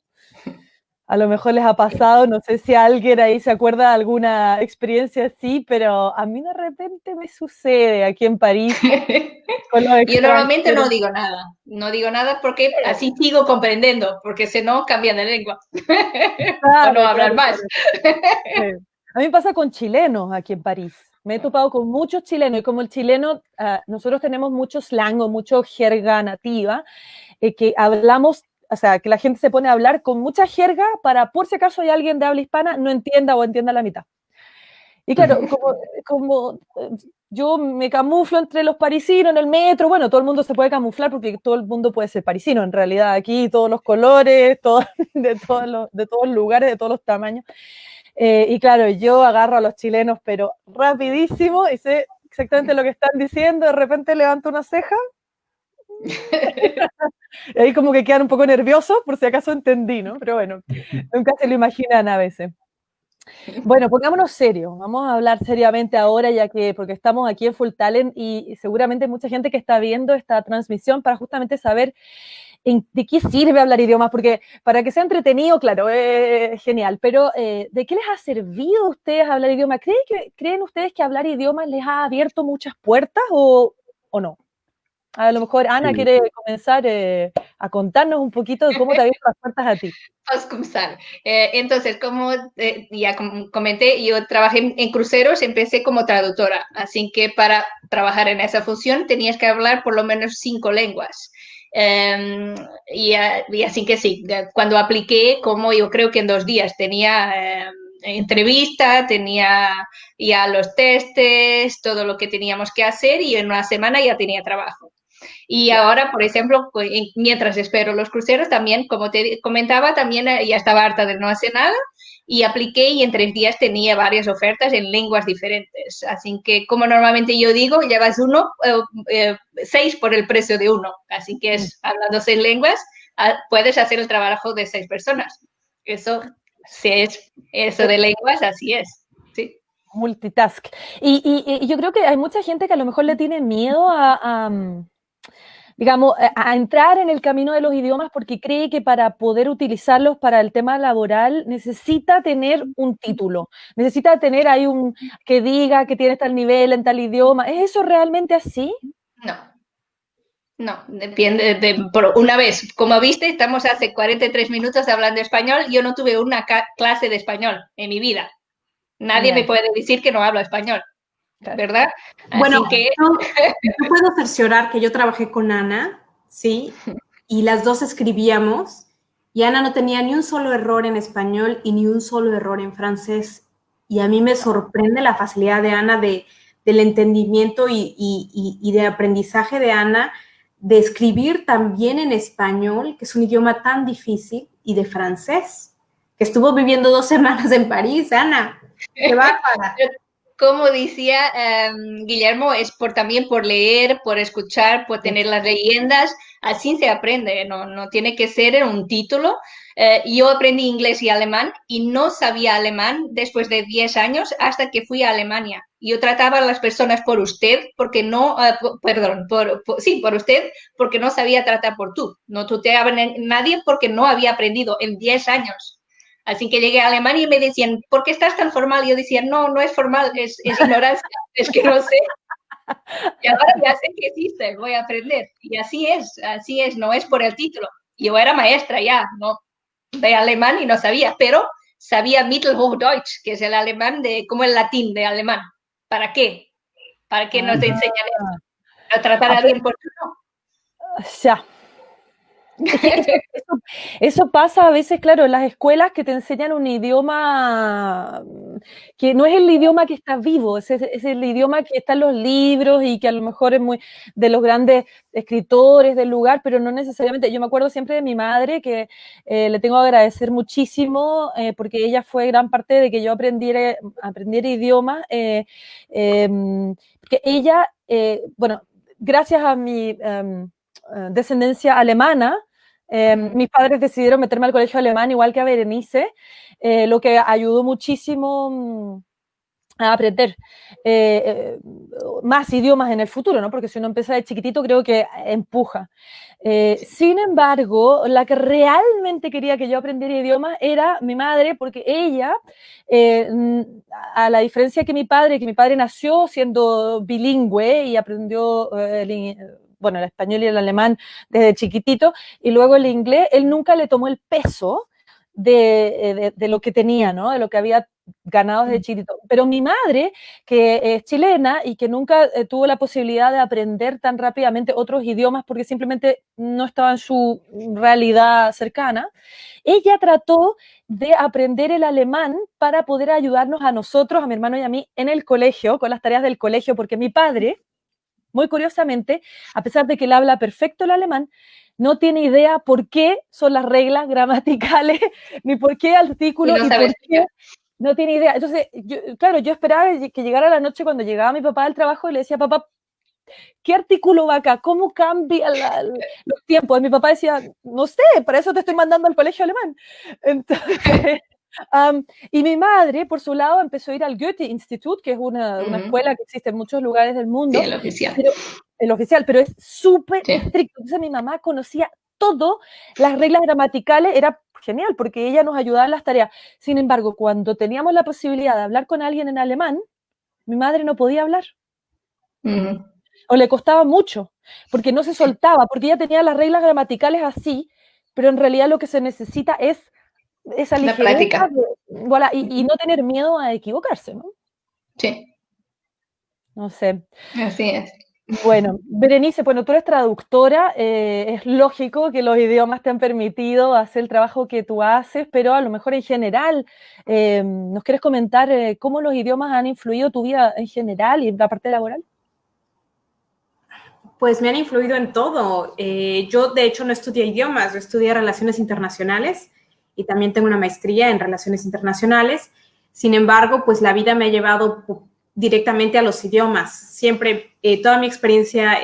A lo mejor les ha pasado, no sé si alguien ahí se acuerda de alguna experiencia así, pero a mí de repente me sucede aquí en París. Yo normalmente no digo nada porque así sigo comprendiendo, porque si no cambia de lengua. Claro, o no hablar más. Sí. A mí me pasa con chilenos aquí en París. Me he topado con muchos chilenos y como el chileno, nosotros tenemos mucho slang o mucho jerga nativa, que hablamos, o sea, que la gente se pone a hablar con mucha jerga para, por si acaso hay alguien de habla hispana, no entienda o entienda la mitad. Y claro, como yo me camuflo entre los parisinos en el metro, bueno, todo el mundo se puede camuflar porque todo el mundo puede ser parisino, en realidad, aquí todos los colores, de todos los lugares, de todos los tamaños. Y claro, yo agarro a los chilenos, pero rapidísimo, y sé exactamente lo que están diciendo, de repente levanto una ceja, y ahí como que quedan un poco nerviosos, por si acaso entendí, ¿no? Pero bueno, nunca se lo imaginan a veces. Bueno, pongámonos serios, vamos a hablar seriamente ahora, porque estamos aquí en Full Talent y seguramente mucha gente que está viendo esta transmisión para justamente saber de qué sirve hablar idiomas, porque para que sea entretenido, claro, es genial, pero ¿de qué les ha servido a ustedes hablar idiomas? ¿Creen ustedes que hablar idiomas les ha abierto muchas puertas o no? A lo mejor Ana quiere comenzar a contarnos un poquito de cómo te abierto las puertas a ti. Vamos a comenzar. Entonces, como ya comenté, yo trabajé en cruceros, empecé como traductora, así que para trabajar en esa función tenías que hablar por lo menos 5 lenguas. Y así que sí, cuando apliqué, como yo creo que en 2 días tenía entrevista, tenía ya los testes, todo lo que teníamos que hacer y en una semana ya tenía trabajo. Y ahora, por ejemplo, mientras espero los cruceros, también, como te comentaba, también ya estaba harta de no hacer nada y apliqué y en 3 días tenía varias ofertas en lenguas diferentes. Así que, como normalmente yo digo, llevas 6 por el precio de 1. Así que hablando 6 lenguas, puedes hacer el trabajo de 6 personas. Eso, si es eso de lenguas, así es. Sí. Multitask. Y yo creo que hay mucha gente que a lo mejor le tiene miedo digamos, a entrar en el camino de los idiomas porque cree que para poder utilizarlos para el tema laboral necesita tener un título, necesita tener ahí que diga que tiene tal nivel en tal idioma. ¿Es eso realmente así? No, depende por una vez. Como viste, estamos hace 43 minutos hablando español. Yo no tuve una clase de español en mi vida. Nadie me puede decir que no hablo español. ¿Verdad? Bueno, así que... yo puedo cerciorar que yo trabajé con Ana, ¿sí? Y las dos escribíamos y Ana no tenía ni un solo error en español y ni un solo error en francés. Y a mí me sorprende la facilidad de Ana del entendimiento y de aprendizaje de Ana de escribir también en español, que es un idioma tan difícil, y de francés, que estuvo viviendo 2 semanas en París, Ana. ¡Qué bárbara! Como decía Guillermo, es también por leer, por escuchar, por tener las leyendas, así se aprende, no tiene que ser en un título. Yo aprendí inglés y alemán y no sabía alemán después de 10 años hasta que fui a Alemania. Yo trataba a las personas por usted, porque no, por usted, porque no sabía tratar por tú. No tuteaba a nadie porque no había aprendido en 10 años. Así que llegué a Alemania y me decían, ¿por qué estás tan formal? Y yo decía, no, no es formal, es ignorancia, es que no sé. Y ahora ya sé que existe, voy a aprender. Y así es, no es por el título. Yo era maestra ya, ¿no? De alemán y no sabía, pero sabía Mittelhochdeutsch, que es el alemán como el latín de alemán. ¿Para qué? ¿Para qué nos enseñan esto? ¿Para tratar a alguien por tu no? Ya. Es que eso pasa a veces, claro, en las escuelas que te enseñan un idioma que no es el idioma que está vivo, es el idioma que está en los libros y que a lo mejor es muy de los grandes escritores del lugar, pero no necesariamente. Yo me acuerdo siempre de mi madre, que le tengo que agradecer muchísimo, porque ella fue gran parte de que yo aprendiera idiomas, porque ella, bueno, gracias a mi descendencia alemana, mis padres decidieron meterme al colegio alemán, igual que a Berenice, lo que ayudó muchísimo a aprender más idiomas en el futuro, ¿no? Porque si uno empieza de chiquitito, creo que empuja. Sin embargo, la que realmente quería que yo aprendiera idiomas era mi madre, porque ella, a la diferencia que mi padre nació siendo bilingüe y aprendió el español y el alemán desde chiquitito, y luego el inglés, él nunca le tomó el peso de lo que tenía, ¿no? De lo que había ganado desde chiquitito. Pero mi madre, que es chilena y que nunca tuvo la posibilidad de aprender tan rápidamente otros idiomas porque simplemente no estaba en su realidad cercana, ella trató de aprender el alemán para poder ayudarnos a nosotros, a mi hermano y a mí, en el colegio, con las tareas del colegio, porque mi padre, muy curiosamente, a pesar de que él habla perfecto el alemán, no tiene idea por qué son las reglas gramaticales, ni por qué artículos, No y sabes por qué no tiene idea. Entonces, yo esperaba que llegara la noche cuando llegaba mi papá del trabajo y le decía, papá, ¿qué artículo va acá? ¿Cómo cambia los tiempos? Y mi papá decía, no sé, para eso te estoy mandando al colegio alemán. Entonces, y mi madre, por su lado, empezó a ir al Goethe-Institut, que es una escuela que existe en muchos lugares del mundo. Sí, el oficial. El oficial, pero es súper Sí. estricto. Entonces mi mamá conocía todo, las reglas gramaticales, era genial, porque ella nos ayudaba en las tareas. Sin embargo, cuando teníamos la posibilidad de hablar con alguien en alemán, mi madre no podía hablar. O le costaba mucho, porque no se soltaba, porque ella tenía las reglas gramaticales así, pero en realidad lo que se necesita es esa ligereza voilà, y no tener miedo a equivocarse, ¿no? Sí. No sé. Así es. Bueno, Berenice, bueno, tú eres traductora, es lógico que los idiomas te han permitido hacer el trabajo que tú haces, pero a lo mejor en general, ¿nos quieres comentar cómo los idiomas han influido tu vida en general y en la parte laboral? Pues me han influido en todo. Yo, de hecho, no estudié idiomas, yo estudié Relaciones Internacionales y también tengo una maestría en Relaciones Internacionales. Sin embargo, pues la vida me ha llevado directamente a los idiomas. Siempre, toda mi experiencia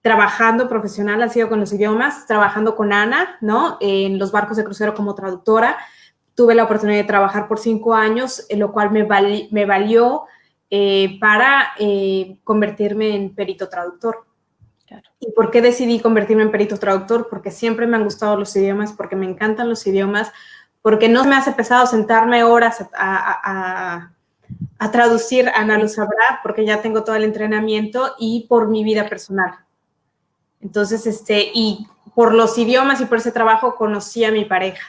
trabajando profesional ha sido con los idiomas, trabajando con Ana, ¿no? En los barcos de crucero como traductora. Tuve la oportunidad de trabajar por 5 años, lo cual me valió para convertirme en perito traductor. Claro. ¿Y por qué decidí convertirme en perito traductor? Porque siempre me han gustado los idiomas, porque me encantan los idiomas, porque no me hace pesado sentarme horas a traducir. Ana lo sabrá, porque ya tengo todo el entrenamiento, y por mi vida personal. Entonces, y por los idiomas y por ese trabajo conocí a mi pareja.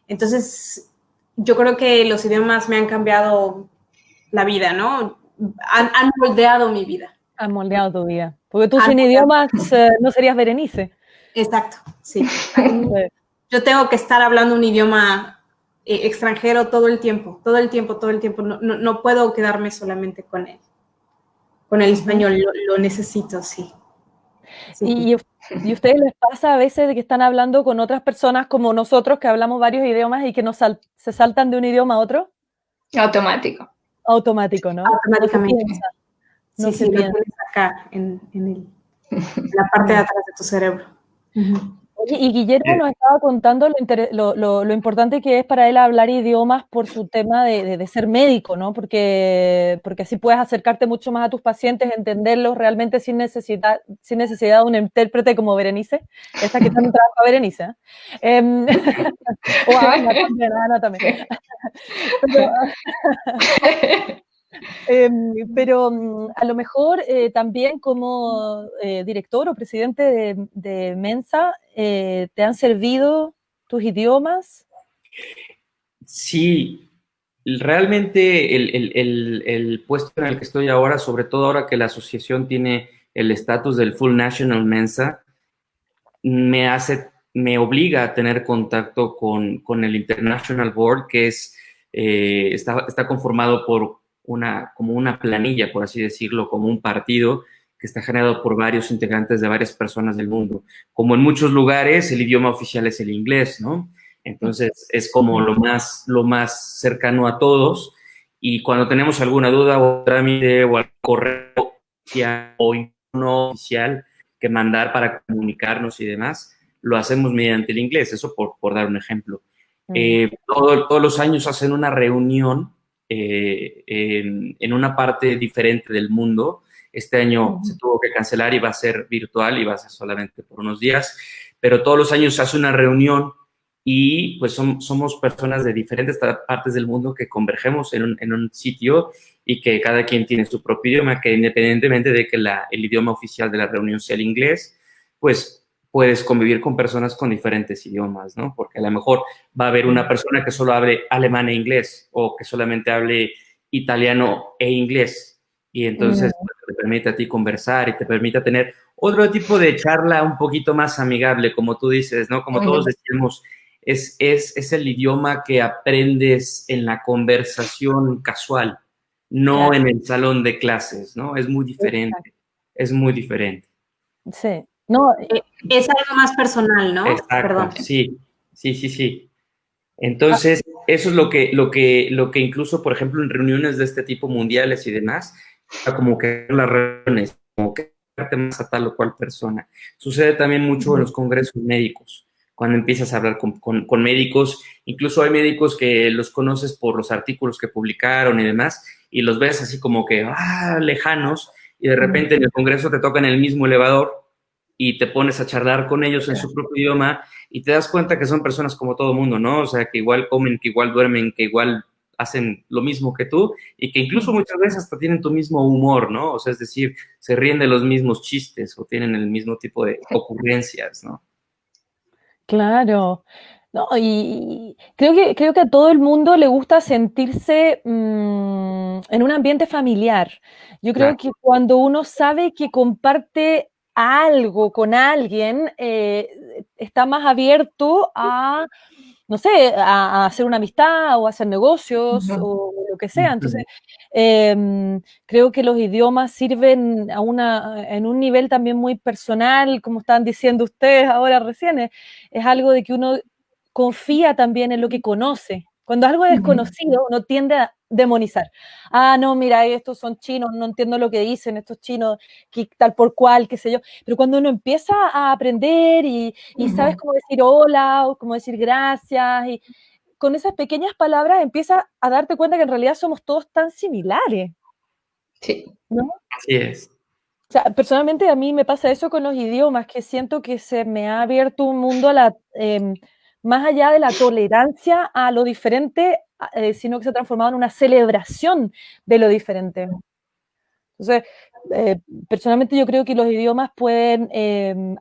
Entonces, yo creo que los idiomas me han cambiado la vida, ¿no? Han moldeado mi vida. Han moldeado tu vida. Porque tú sin idiomas no serías Berenice. Exacto, sí. Yo tengo que estar hablando un idioma extranjero todo el tiempo. No puedo quedarme solamente con el español, lo necesito, sí. ¿Y a ustedes les pasa a veces de que están hablando con otras personas como nosotros que hablamos varios idiomas y que se saltan de un idioma a otro? Automático. Automático, ¿no? Automáticamente. No se piensa. Lo tienes acá, en la parte de atrás de tu cerebro. Oye, y Guillermo nos estaba contando lo importante que es para él hablar idiomas por su tema de ser médico, ¿no? Porque así puedes acercarte mucho más a tus pacientes, entenderlos realmente sin necesidad de un intérprete como Berenice, esta que también trabaja a Berenice, ¿eh? O a Ana también. Pero a lo mejor también como director o presidente de Mensa, ¿te han servido tus idiomas? Sí, realmente el puesto en el que estoy ahora, sobre todo ahora que la asociación tiene el estatus del Full National Mensa, me obliga a tener contacto con el International Board, que está conformado por como una planilla, por así decirlo, como un partido que está generado por varios integrantes de varias personas del mundo. Como en muchos lugares, el idioma oficial es el inglés, ¿no? Entonces, es como lo más cercano a todos. Y cuando tenemos alguna duda o trámite o algún correo oficial o no oficial que mandar para comunicarnos y demás, lo hacemos mediante el inglés, eso por dar un ejemplo. Todos los años hacen una reunión en una parte diferente del mundo. Este año se tuvo que cancelar y va a ser virtual y va a ser solamente por unos días, pero todos los años se hace una reunión y pues somos personas de diferentes partes del mundo que convergemos en un sitio y que cada quien tiene su propio idioma, que independientemente de que el idioma oficial de la reunión sea el inglés, pues puedes convivir con personas con diferentes idiomas, ¿no? Porque a lo mejor va a haber una persona que solo hable alemán e inglés o que solamente hable italiano e inglés. Y entonces te permite a ti conversar y te permite tener otro tipo de charla un poquito más amigable, como tú dices, ¿no? Como todos decíamos, es el idioma que aprendes en la conversación casual, no en el salón de clases, ¿no? Es muy diferente. Exacto. Es muy diferente. Sí. No, es algo más personal, ¿no? Exacto, perdón. Sí. Entonces, eso es lo que incluso, por ejemplo, en reuniones de este tipo mundiales y demás, como que las reuniones, como que más a tal o cual persona. Sucede también mucho en los congresos médicos, cuando empiezas a hablar con médicos, incluso hay médicos que los conoces por los artículos que publicaron y demás, y los ves así como que, lejanos, y de repente en el congreso te tocan el mismo elevador, y te pones a charlar con ellos en su propio idioma y te das cuenta que son personas como todo mundo, ¿no? O sea, que igual comen, que igual duermen, que igual hacen lo mismo que tú y que incluso muchas veces hasta tienen tu mismo humor, ¿no? O sea, es decir, se ríen de los mismos chistes o tienen el mismo tipo de ocurrencias, ¿no? Claro. No, y creo que a todo el mundo le gusta sentirse en un ambiente familiar. Yo creo que cuando uno sabe que comparte algo con alguien, está más abierto a, no sé, a hacer una amistad o a hacer negocios o lo que sea. Entonces, creo que los idiomas sirven en un nivel también muy personal, como estaban diciendo ustedes ahora recién. Es algo de que uno confía también en lo que conoce. Cuando algo es desconocido, uno tiende a demonizar. No, mira, estos son chinos, no entiendo lo que dicen, estos chinos, tal por cual, qué sé yo. Pero cuando uno empieza a aprender y sabes cómo decir hola o cómo decir gracias, y con esas pequeñas palabras empiezas a darte cuenta que en realidad somos todos tan similares. Sí. ¿No? Así es. O sea, personalmente a mí me pasa eso con los idiomas, que siento que se me ha abierto un mundo más allá de la tolerancia a lo diferente, sino que se ha transformado en una celebración de lo diferente. Entonces, personalmente yo creo que los idiomas pueden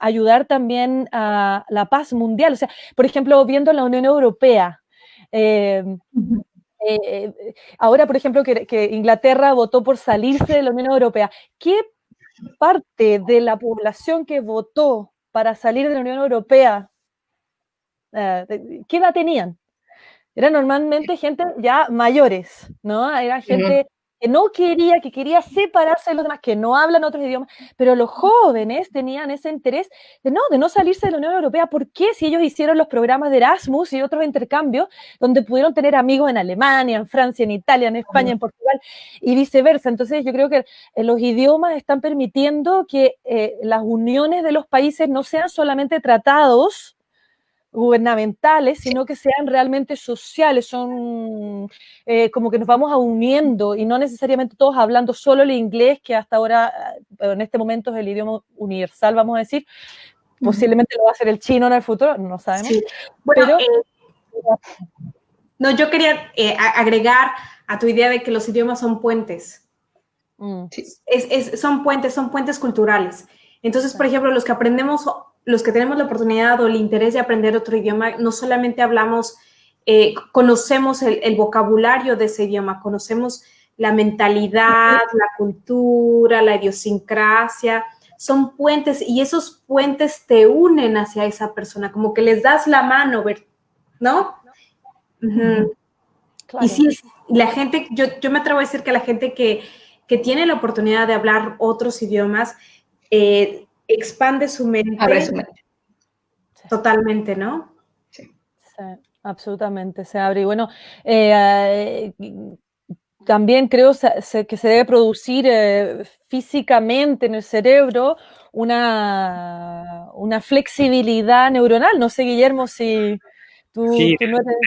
ayudar también a la paz mundial. O sea, por ejemplo, viendo la Unión Europea, ahora, por ejemplo, que Inglaterra votó por salirse de la Unión Europea, ¿qué parte de la población que votó para salir de la Unión Europea, qué edad tenían? Eran normalmente gente ya mayores, ¿no? Era gente que no quería, que quería separarse de los demás, que no hablan otros idiomas, pero los jóvenes tenían ese interés de no salirse de la Unión Europea. ¿Por qué? Si ellos hicieron los programas de Erasmus y otros intercambios, donde pudieron tener amigos en Alemania, en Francia, en Italia, en España, en Portugal, y viceversa. Entonces yo creo que los idiomas están permitiendo que las uniones de los países no sean solamente tratados gubernamentales, sino que sean realmente sociales, son como que nos vamos uniendo y no necesariamente todos hablando solo el inglés, que hasta ahora, en este momento es el idioma universal, vamos a decir, posiblemente lo va a hacer el chino en el futuro, no sabemos. Sí. Bueno, pero, no, yo quería agregar a tu idea de que los idiomas son puentes. Son puentes culturales. Entonces, por ejemplo, los que tenemos la oportunidad o el interés de aprender otro idioma, no solamente hablamos, conocemos el vocabulario de ese idioma, conocemos la mentalidad, la cultura, la idiosincrasia, son puentes y esos puentes te unen hacia esa persona, como que les das la mano, ¿no? Uh-huh. Claro. Y sí, la gente, yo me atrevo a decir que la gente que tiene la oportunidad de hablar otros idiomas, expande su mente. Abre su mente. Totalmente, ¿no? Sí, absolutamente, se abre. Y bueno, también creo que se debe producir físicamente en el cerebro una flexibilidad neuronal. No sé, Guillermo, si sí, tú no eres...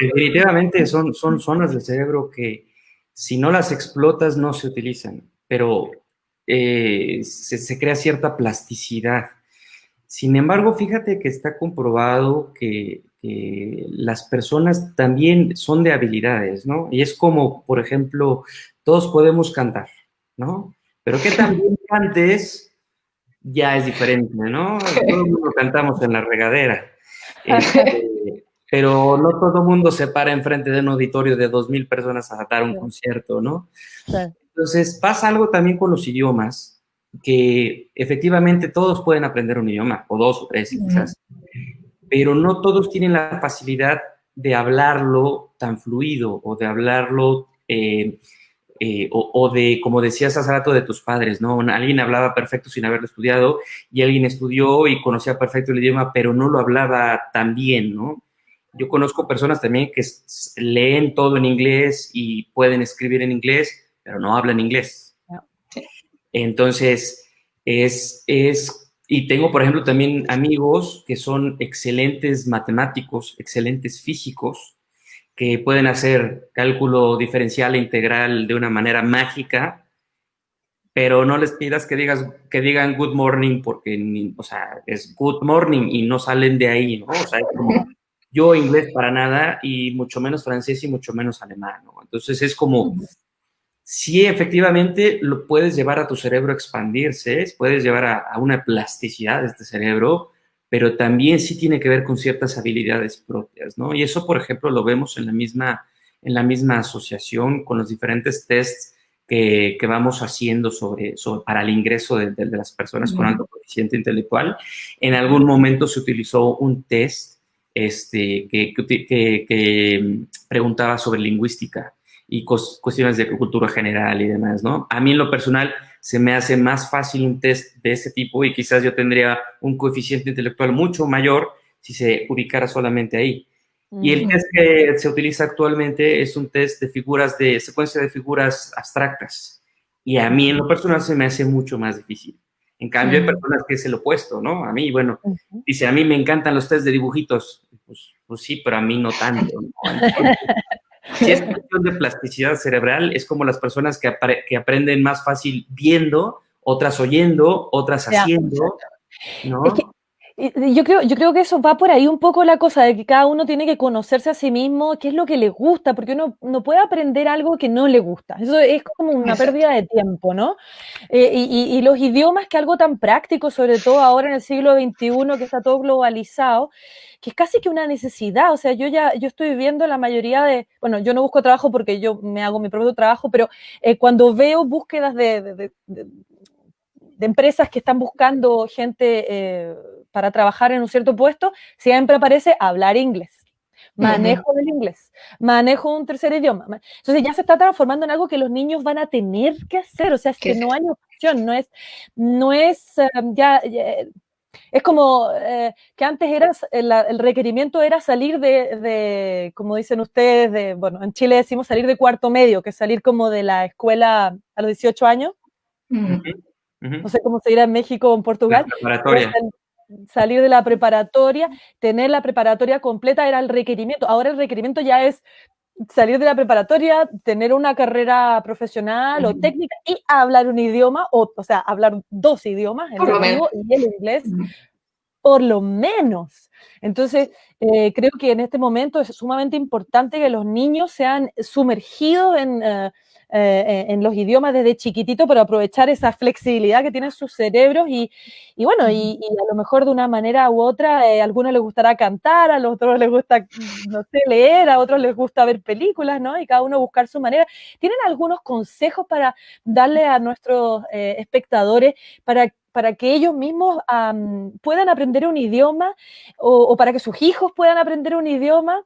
definitivamente son zonas del cerebro que si no las explotas no se utilizan, pero se crea cierta plasticidad. Sin embargo, fíjate que está comprobado que las personas también son de habilidades, ¿no? Y es como, por ejemplo, todos podemos cantar, ¿no? Pero que también cantes ya es diferente, ¿no? Todo el mundo cantamos en la regadera. Pero no todo el mundo se para enfrente de un auditorio de 2,000 personas a dar un concierto, ¿no? Sí. Entonces, pasa algo también con los idiomas, que efectivamente todos pueden aprender un idioma, o 2 o 3 quizás, pero no todos tienen la facilidad de hablarlo tan fluido, o de hablarlo, o de, como decías hace rato, de tus padres, ¿no? Alguien hablaba perfecto sin haberlo estudiado, y alguien estudió y conocía perfecto el idioma, pero no lo hablaba tan bien, ¿no? Yo conozco personas también que leen todo en inglés y pueden escribir en inglés, pero no hablan inglés. Entonces, y tengo, por ejemplo, también amigos que son excelentes matemáticos, excelentes físicos, que pueden hacer cálculo diferencial e integral de una manera mágica, pero no les pidas que digan good morning, porque, o sea, es good morning y no salen de ahí, ¿no? O sea, es como... Yo inglés para nada, y mucho menos francés y mucho menos alemán, ¿no? Entonces es como, sí, efectivamente, lo puedes llevar a tu cerebro a expandirse, puedes llevar a una plasticidad de este cerebro, pero también sí tiene que ver con ciertas habilidades propias, ¿no? Y eso, por ejemplo, lo vemos en la misma asociación con los diferentes tests que vamos haciendo para el ingreso de las personas con alto coeficiente intelectual. En algún momento se utilizó un test que preguntaba sobre lingüística y cuestiones de cultura general y demás, ¿no? A mí en lo personal se me hace más fácil un test de ese tipo, y quizás yo tendría un coeficiente intelectual mucho mayor si se ubicara solamente ahí. Y el test que se utiliza actualmente es un test de secuencia de figuras abstractas, y a mí en lo personal se me hace mucho más difícil. En cambio, hay personas que es el opuesto, ¿no? A mí, bueno, dice, a mí me encantan los test de dibujitos. Pues sí, pero a mí no tanto, ¿no? Entonces, si es cuestión de plasticidad cerebral, es como las personas que aprenden más fácil viendo, otras oyendo, otras haciendo, ¿no? Es que yo creo que eso va por ahí un poco la cosa, de que cada uno tiene que conocerse a sí mismo, qué es lo que le gusta, porque uno no puede aprender algo que no le gusta. Eso es como una pérdida de tiempo, ¿no? Y los idiomas, que algo tan práctico, sobre todo ahora en el siglo XXI, que está todo globalizado, que es casi que una necesidad. O sea, yo estoy viendo la mayoría bueno, yo no busco trabajo porque yo me hago mi propio trabajo, pero cuando veo búsquedas de empresas que están buscando gente para trabajar en un cierto puesto, siempre aparece hablar inglés. manejo del inglés, manejo un tercer idioma. Entonces ya se está transformando en algo que los niños van a tener que hacer, o sea, es que no hay opción, no es es como que antes el requerimiento era salir como dicen ustedes, bueno, en Chile decimos salir de cuarto medio, que es salir como de la escuela a los 18 años. No sé cómo se dirá en México o en Portugal. La preparatoria. Salir de la preparatoria, tener la preparatoria completa era el requerimiento. Ahora el requerimiento ya es salir de la preparatoria, tener una carrera profesional o técnica y hablar un idioma, o sea, hablar 2 idiomas, el nativo y el inglés, por lo menos. Entonces, creo que en este momento es sumamente importante que los niños sean sumergidos en los idiomas desde chiquitito para aprovechar esa flexibilidad que tienen sus cerebros y bueno, y a lo mejor de una manera u otra, a algunos les gustará cantar, a los otros les gusta, no sé, leer, a otros les gusta ver películas, ¿no? Y cada uno buscar su manera. ¿Tienen algunos consejos para darle a nuestros espectadores para que ellos mismos puedan aprender un idioma o para que sus hijos puedan aprender un idioma?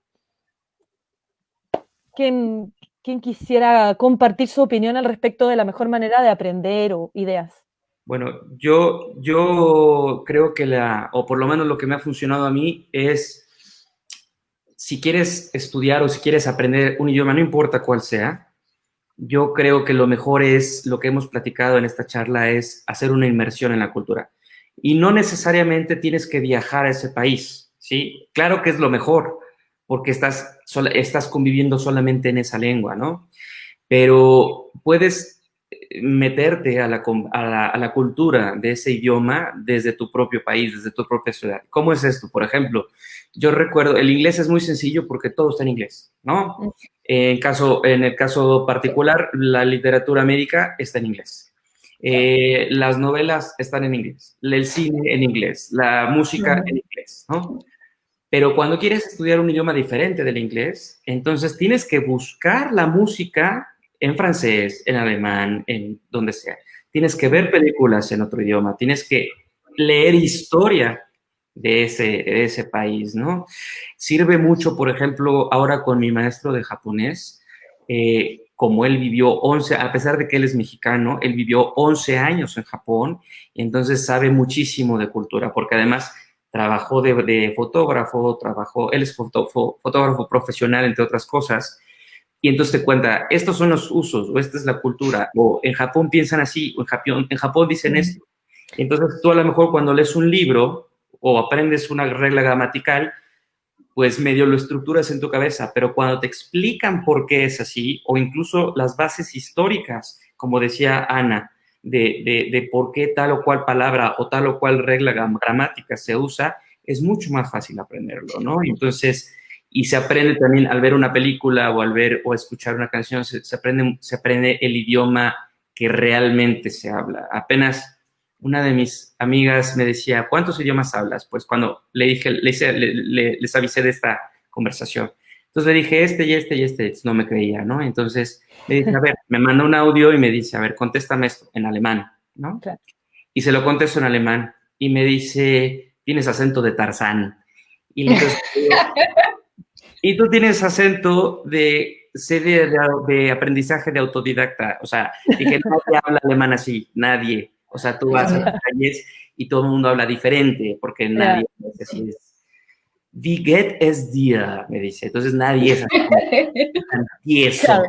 ¿Quién quisiera compartir su opinión al respecto de la mejor manera de aprender o ideas? Bueno, yo creo que o por lo menos lo que me ha funcionado a mí es, si quieres estudiar o si quieres aprender un idioma, no importa cuál sea, yo creo que lo mejor es, lo que hemos platicado en esta charla, es hacer una inmersión en la cultura. Y no necesariamente tienes que viajar a ese país, ¿sí? Claro que es lo mejor, porque estás conviviendo solamente en esa lengua, ¿no? Pero puedes meterte a la cultura de ese idioma desde tu propio país, desde tu propia ciudad. ¿Cómo es esto? Por ejemplo, yo recuerdo, el inglés es muy sencillo porque todo está en inglés, ¿no? En el caso particular, la literatura médica está en inglés. Las novelas están en inglés, el cine en inglés, la música en inglés, ¿no? Pero cuando quieres estudiar un idioma diferente del inglés, entonces tienes que buscar la música en francés, en alemán, en donde sea. Tienes que ver películas en otro idioma, tienes que leer historia de ese país, ¿no? Sirve mucho, por ejemplo, ahora con mi maestro de japonés, como él vivió 11, a pesar de que él es mexicano, él vivió 11 años en Japón, y entonces sabe muchísimo de cultura, porque además trabajó de fotógrafo, él es fotógrafo profesional, entre otras cosas, y entonces te cuenta, estos son los usos, o esta es la cultura, o en Japón piensan así, o en Japón dicen esto. Entonces tú a lo mejor cuando lees un libro o aprendes una regla gramatical, pues medio lo estructuras en tu cabeza, pero cuando te explican por qué es así, o incluso las bases históricas, como decía Ana, de por qué tal o cual palabra o tal o cual regla gramática se usa, es mucho más fácil aprenderlo, ¿no? Entonces, y se aprende también al ver una película o al ver o escuchar una canción, se aprende el idioma que realmente se habla. Apenas una de mis amigas me decía, ¿cuántos idiomas hablas? Pues cuando les avisé de esta conversación. Entonces le dije, y este, no me creía, ¿no? Entonces me dice, a ver, me manda un audio y me dice, a ver, contéstame esto en alemán, ¿no? Claro. Y se lo contesto en alemán y me dice, tienes acento de Tarzán. Y le digo, y tú tienes acento de aprendizaje de autodidacta. O sea, dije, nadie habla alemán así, nadie. O sea, tú vas a las calles y todo el mundo habla diferente, porque nadie es así. Wie geht es dir? Me dice. Entonces nadie es así. Claro.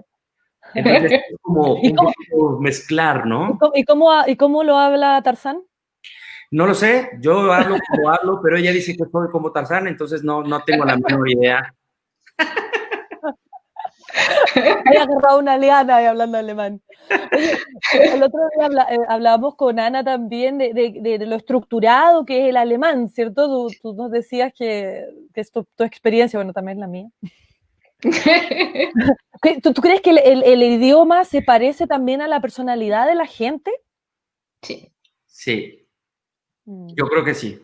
Entonces es como un poco mezclar, ¿no? ¿Y cómo lo habla Tarzán? No lo sé, yo hablo como hablo, pero ella dice que soy como Tarzán, entonces no tengo la menor idea. He agarrado una liana y hablando alemán. Oye, el otro día hablábamos con Ana también de lo estructurado que es el alemán, ¿cierto? Tú nos decías que es tu experiencia, bueno, también la mía. ¿Tú crees que el idioma se parece también a la personalidad de la gente? Sí. Sí, yo creo que sí.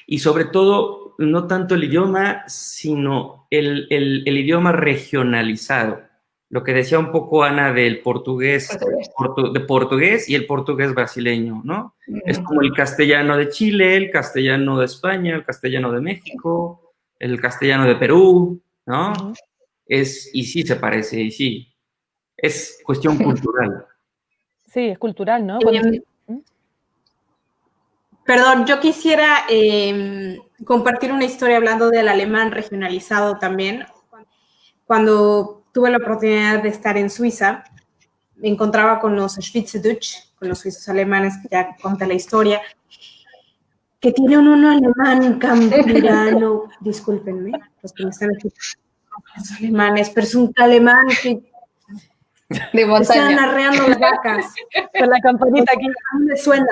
Y sobre todo, no tanto el idioma, sino el idioma regionalizado. Lo que decía un poco Ana del portugués y el portugués brasileño, ¿no? Es como el castellano de Chile, el castellano de España, el castellano de México, el castellano de Perú, ¿no? Y sí se parece, y sí, es cuestión cultural. Sí, es cultural, ¿no? Perdón, yo quisiera compartir una historia hablando del alemán regionalizado también. Cuando tuve la oportunidad de estar en Suiza, me encontraba con los Schweizerdeutsch, con los suizos alemanes, que ya conté la historia, que tiene un alemán campirano, discúlpenme, los que me están escuchando, los alemanes, pero es un alemán que De montaña. están arreando las vacas. Con la campanita aquí. A mí me suena.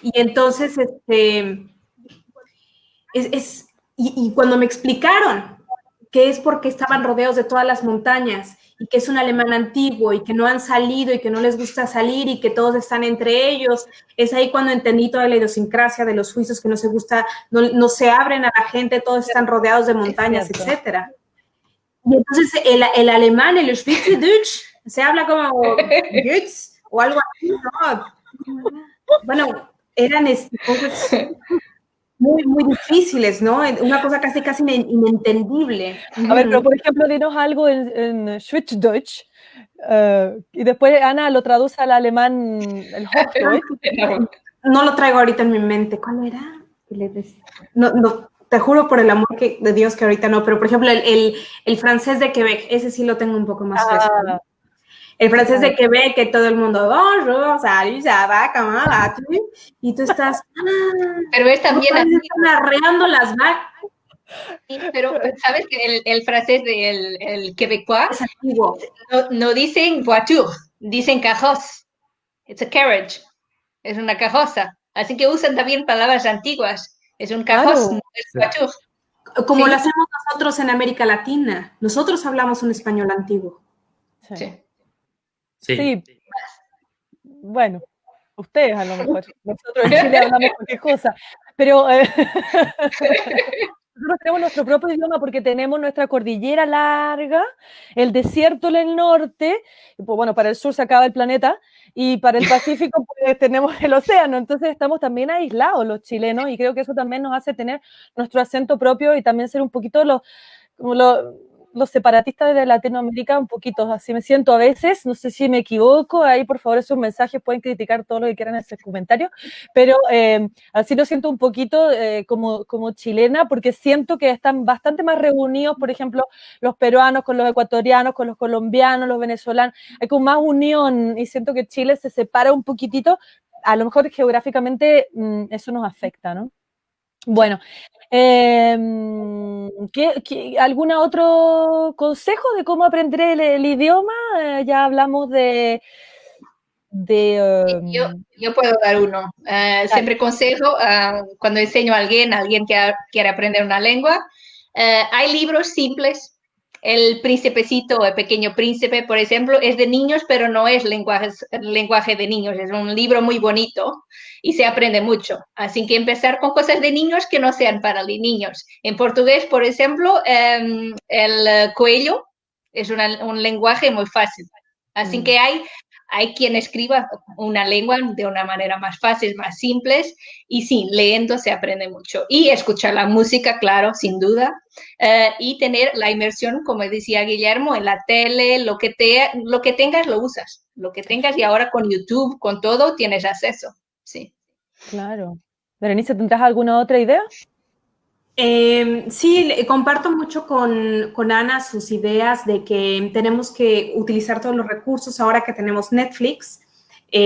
Y entonces, y cuando me explicaron que es porque estaban rodeados de todas las montañas y que es un alemán antiguo y que no han salido y que no les gusta salir y que todos están entre ellos, es ahí cuando entendí toda la idiosincrasia de los suizos, que no no se abren a la gente, todos están rodeados de montañas, etcétera. Y entonces el alemán, el Schweizerdeutsch, se habla como Götz o algo así, ¿no? Bueno, eran cosas muy, muy difíciles, ¿no? Una cosa casi inentendible. A ver, pero por ejemplo, dinos algo en Schweizerdeutsch, y después Ana lo traduce al alemán, el Hochdeutsch. No lo traigo ahorita en mi mente. ¿Cuál era? No, te juro por el amor de Dios que ahorita no, pero por ejemplo el francés de Quebec, ese sí lo tengo un poco más fresco, ¿no? El francés de Quebec, que todo el mundo, bonjour, salut, ça va, comment vas-tu? Y tú estás, pero es también así. Están arreando las vacas. Sí, pero sabes que el francés del quebecois es antiguo. No dicen voiture, dicen carrosse. It's a carriage. Es una carroza. Así que usan también palabras antiguas. Es un carroz, no es voiture. Como lo hacemos nosotros en América Latina. Nosotros hablamos un español antiguo. Sí. Bueno, ustedes a lo mejor. Nosotros en Chile hablamos cualquier cosa. Pero nosotros tenemos nuestro propio idioma porque tenemos nuestra cordillera larga, el desierto en el norte, y pues bueno, para el sur se acaba el planeta, y para el Pacífico pues tenemos el océano, entonces estamos también aislados los chilenos, y creo que eso también nos hace tener nuestro acento propio y también ser un poquito los separatistas de Latinoamérica, un poquito así me siento a veces, no sé si me equivoco, ahí por favor esos mensajes pueden criticar todo lo que quieran en ese comentario, pero así lo siento un poquito como chilena, porque siento que están bastante más reunidos, por ejemplo, los peruanos con los ecuatorianos, con los colombianos, los venezolanos, hay como más unión, y siento que Chile se separa un poquitito, a lo mejor geográficamente eso nos afecta, ¿no? Bueno, ¿algún otro consejo de cómo aprender el idioma? Ya hablamos de yo puedo dar uno. Siempre consejo cuando enseño a alguien que quiere aprender una lengua. Hay libros simples. El Principecito, el Pequeño Príncipe, por ejemplo, es de niños, pero no es lenguaje de niños. Es un libro muy bonito y se aprende mucho. Así que empezar con cosas de niños que no sean para niños. En portugués, por ejemplo, el coelho es un lenguaje muy fácil. Así que hay quien escriba una lengua de una manera más fácil, más simple, y sí, leyendo se aprende mucho. Y escuchar la música, claro, sin duda, y tener la inmersión, como decía Guillermo, en la tele, lo que tengas lo usas, lo que tengas, y ahora con YouTube, con todo, tienes acceso, sí. Claro. Berenice, ¿tendrás alguna otra idea? Sí, comparto mucho con Ana sus ideas de que tenemos que utilizar todos los recursos ahora que tenemos Netflix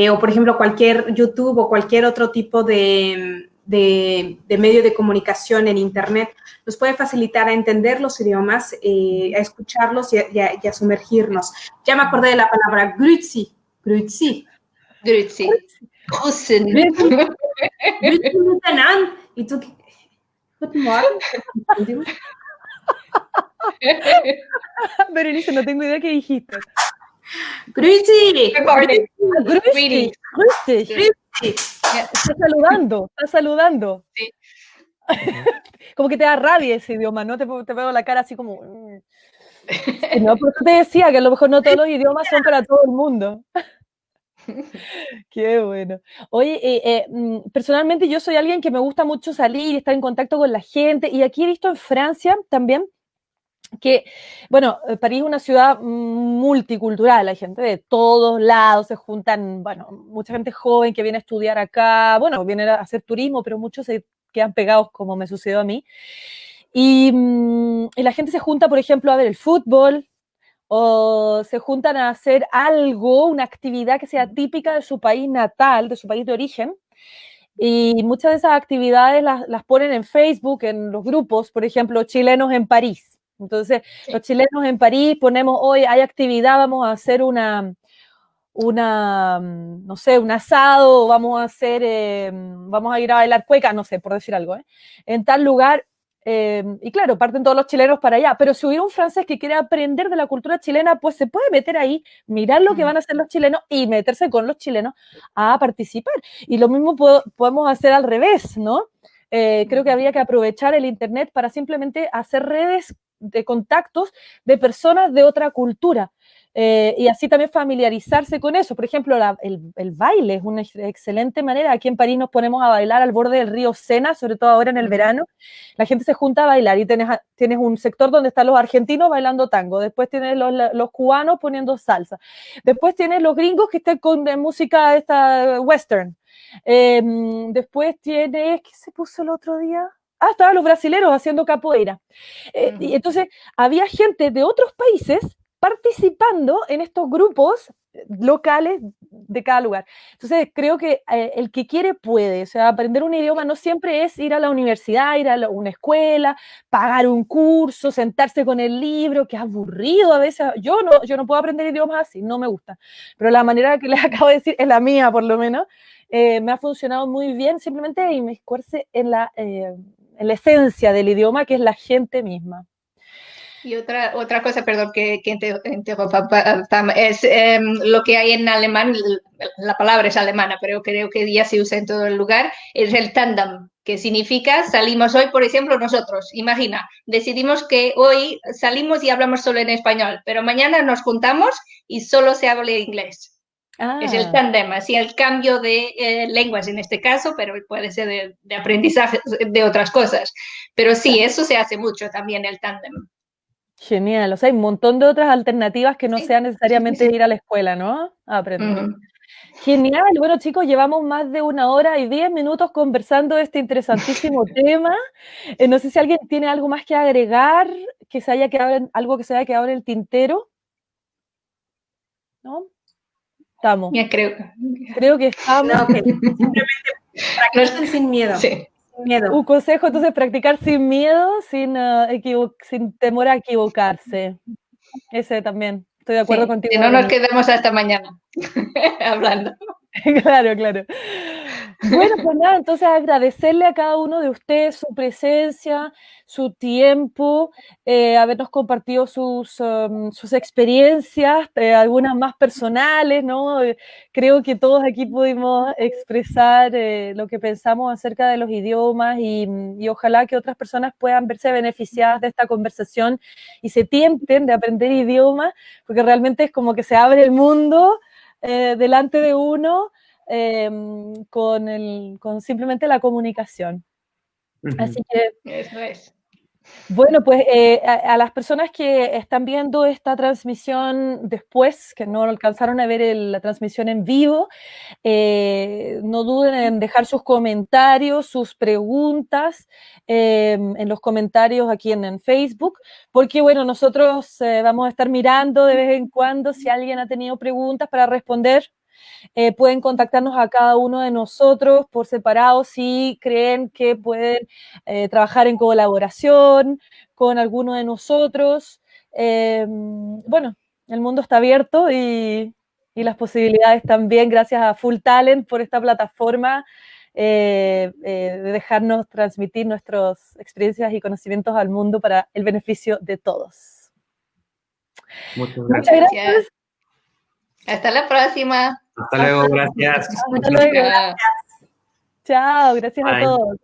o, por ejemplo, cualquier YouTube o cualquier otro tipo de medio de comunicación en Internet. Nos puede facilitar a entender los idiomas, a escucharlos y a sumergirnos. Ya me acordé de la palabra grüezi. Grüezi. Grüezi. Grüßen. Grüezi miteinander. ¿Y tú qué? Guten Morgen. Berenice, no tengo idea qué dijiste. Grüezi. Grüezi. Está saludando. Sí. Como que te da rabia ese idioma, ¿no? Te veo la cara así como... No, por eso te decía que a lo mejor no todos los idiomas son para todo el mundo. Qué bueno. Oye, personalmente yo soy alguien que me gusta mucho salir y estar en contacto con la gente, y aquí he visto en Francia también que, bueno, París es una ciudad multicultural, hay gente de todos lados, se juntan, bueno, mucha gente joven que viene a estudiar acá, bueno, viene a hacer turismo, pero muchos se quedan pegados como me sucedió a mí. Y la gente se junta, por ejemplo, a ver el fútbol, o se juntan a hacer algo, una actividad que sea típica de su país natal, de su país de origen. Y muchas de esas actividades las ponen en Facebook, en los grupos, por ejemplo, chilenos en París. Entonces, los chilenos en París ponemos, hoy hay actividad, vamos a hacer no sé, un asado, vamos a ir a bailar cueca, no sé, por decir algo, en tal lugar. Y claro, parten todos los chilenos para allá, pero si hubiera un francés que quiere aprender de la cultura chilena, pues se puede meter ahí, mirar lo que van a hacer los chilenos y meterse con los chilenos a participar. Y lo mismo podemos hacer al revés, ¿no? Creo que habría que aprovechar el Internet para simplemente hacer redes de contactos de personas de otra cultura. Y así también familiarizarse con eso. Por ejemplo, el baile es una excelente manera. Aquí en París nos ponemos a bailar al borde del río Sena, sobre todo ahora en el verano. La gente se junta a bailar y tienes un sector donde están los argentinos bailando tango, después tienes los cubanos poniendo salsa, después tienes los gringos que están con música esta western, después tienes, ¿qué se puso el otro día? Estaban los brasileros haciendo capoeira. Y entonces había gente de otros países participando en estos grupos locales de cada lugar. Entonces, creo que el que quiere puede. O sea, aprender un idioma no siempre es ir a la universidad, ir a una escuela, pagar un curso, sentarse con el libro, que es aburrido a veces. Yo no puedo aprender idiomas así, no me gusta. Pero la manera que les acabo de decir es la mía, por lo menos. Me ha funcionado muy bien, simplemente inmiscuirse en la esencia del idioma, que es la gente misma. Y otra cosa, perdón que interrumpa, Pam, es lo que hay en alemán, la palabra es alemana, pero creo que ya se usa en todo el lugar, es el tándem, que significa salimos hoy, por ejemplo, nosotros, imagina, decidimos que hoy salimos y hablamos solo en español, pero mañana nos juntamos y solo se habla inglés. Es el tándem, así el cambio de lenguas en este caso, pero puede ser de aprendizaje de otras cosas. Pero sí, eso se hace mucho también, el tándem. Genial, o sea, hay un montón de otras alternativas que no sea necesariamente ir a la escuela, ¿no? A aprender. Genial, bueno chicos, llevamos más de 1 hora y 10 minutos conversando de este interesantísimo tema. No sé si alguien tiene algo más que agregar, que se haya quedado algo que se haya quedado en el tintero. ¿No? Estamos. Ya creo. Creo que estamos. No, simplemente practiquen sin miedo. Sí. Sin miedo. Un consejo, entonces, practicar sin miedo, sin temor a equivocarse. Ese también, estoy de acuerdo contigo. Si no, nos quedamos hasta mañana hablando. Claro, claro. Bueno, pues nada, entonces agradecerle a cada uno de ustedes su presencia, su tiempo, habernos compartido sus experiencias, algunas más personales, ¿no? Creo que todos aquí pudimos expresar lo que pensamos acerca de los idiomas y ojalá que otras personas puedan verse beneficiadas de esta conversación y se tienten de aprender idiomas, porque realmente es como que se abre el mundo delante de uno con simplemente la comunicación. Así que, eso es. Bueno, pues a las personas que están viendo esta transmisión después, que no alcanzaron a ver la transmisión en vivo, no duden en dejar sus comentarios, sus preguntas en los comentarios aquí en Facebook, porque bueno, nosotros vamos a estar mirando de vez en cuando si alguien ha tenido preguntas para responder. Pueden contactarnos a cada uno de nosotros por separado si creen que pueden trabajar en colaboración con alguno de nosotros. Bueno, el mundo está abierto y las posibilidades también, gracias a Full Talent por esta plataforma de dejarnos transmitir nuestras experiencias y conocimientos al mundo para el beneficio de todos. Muchas gracias. Hasta la próxima. Hasta luego, gracias. Hasta luego. Chao, gracias a todos.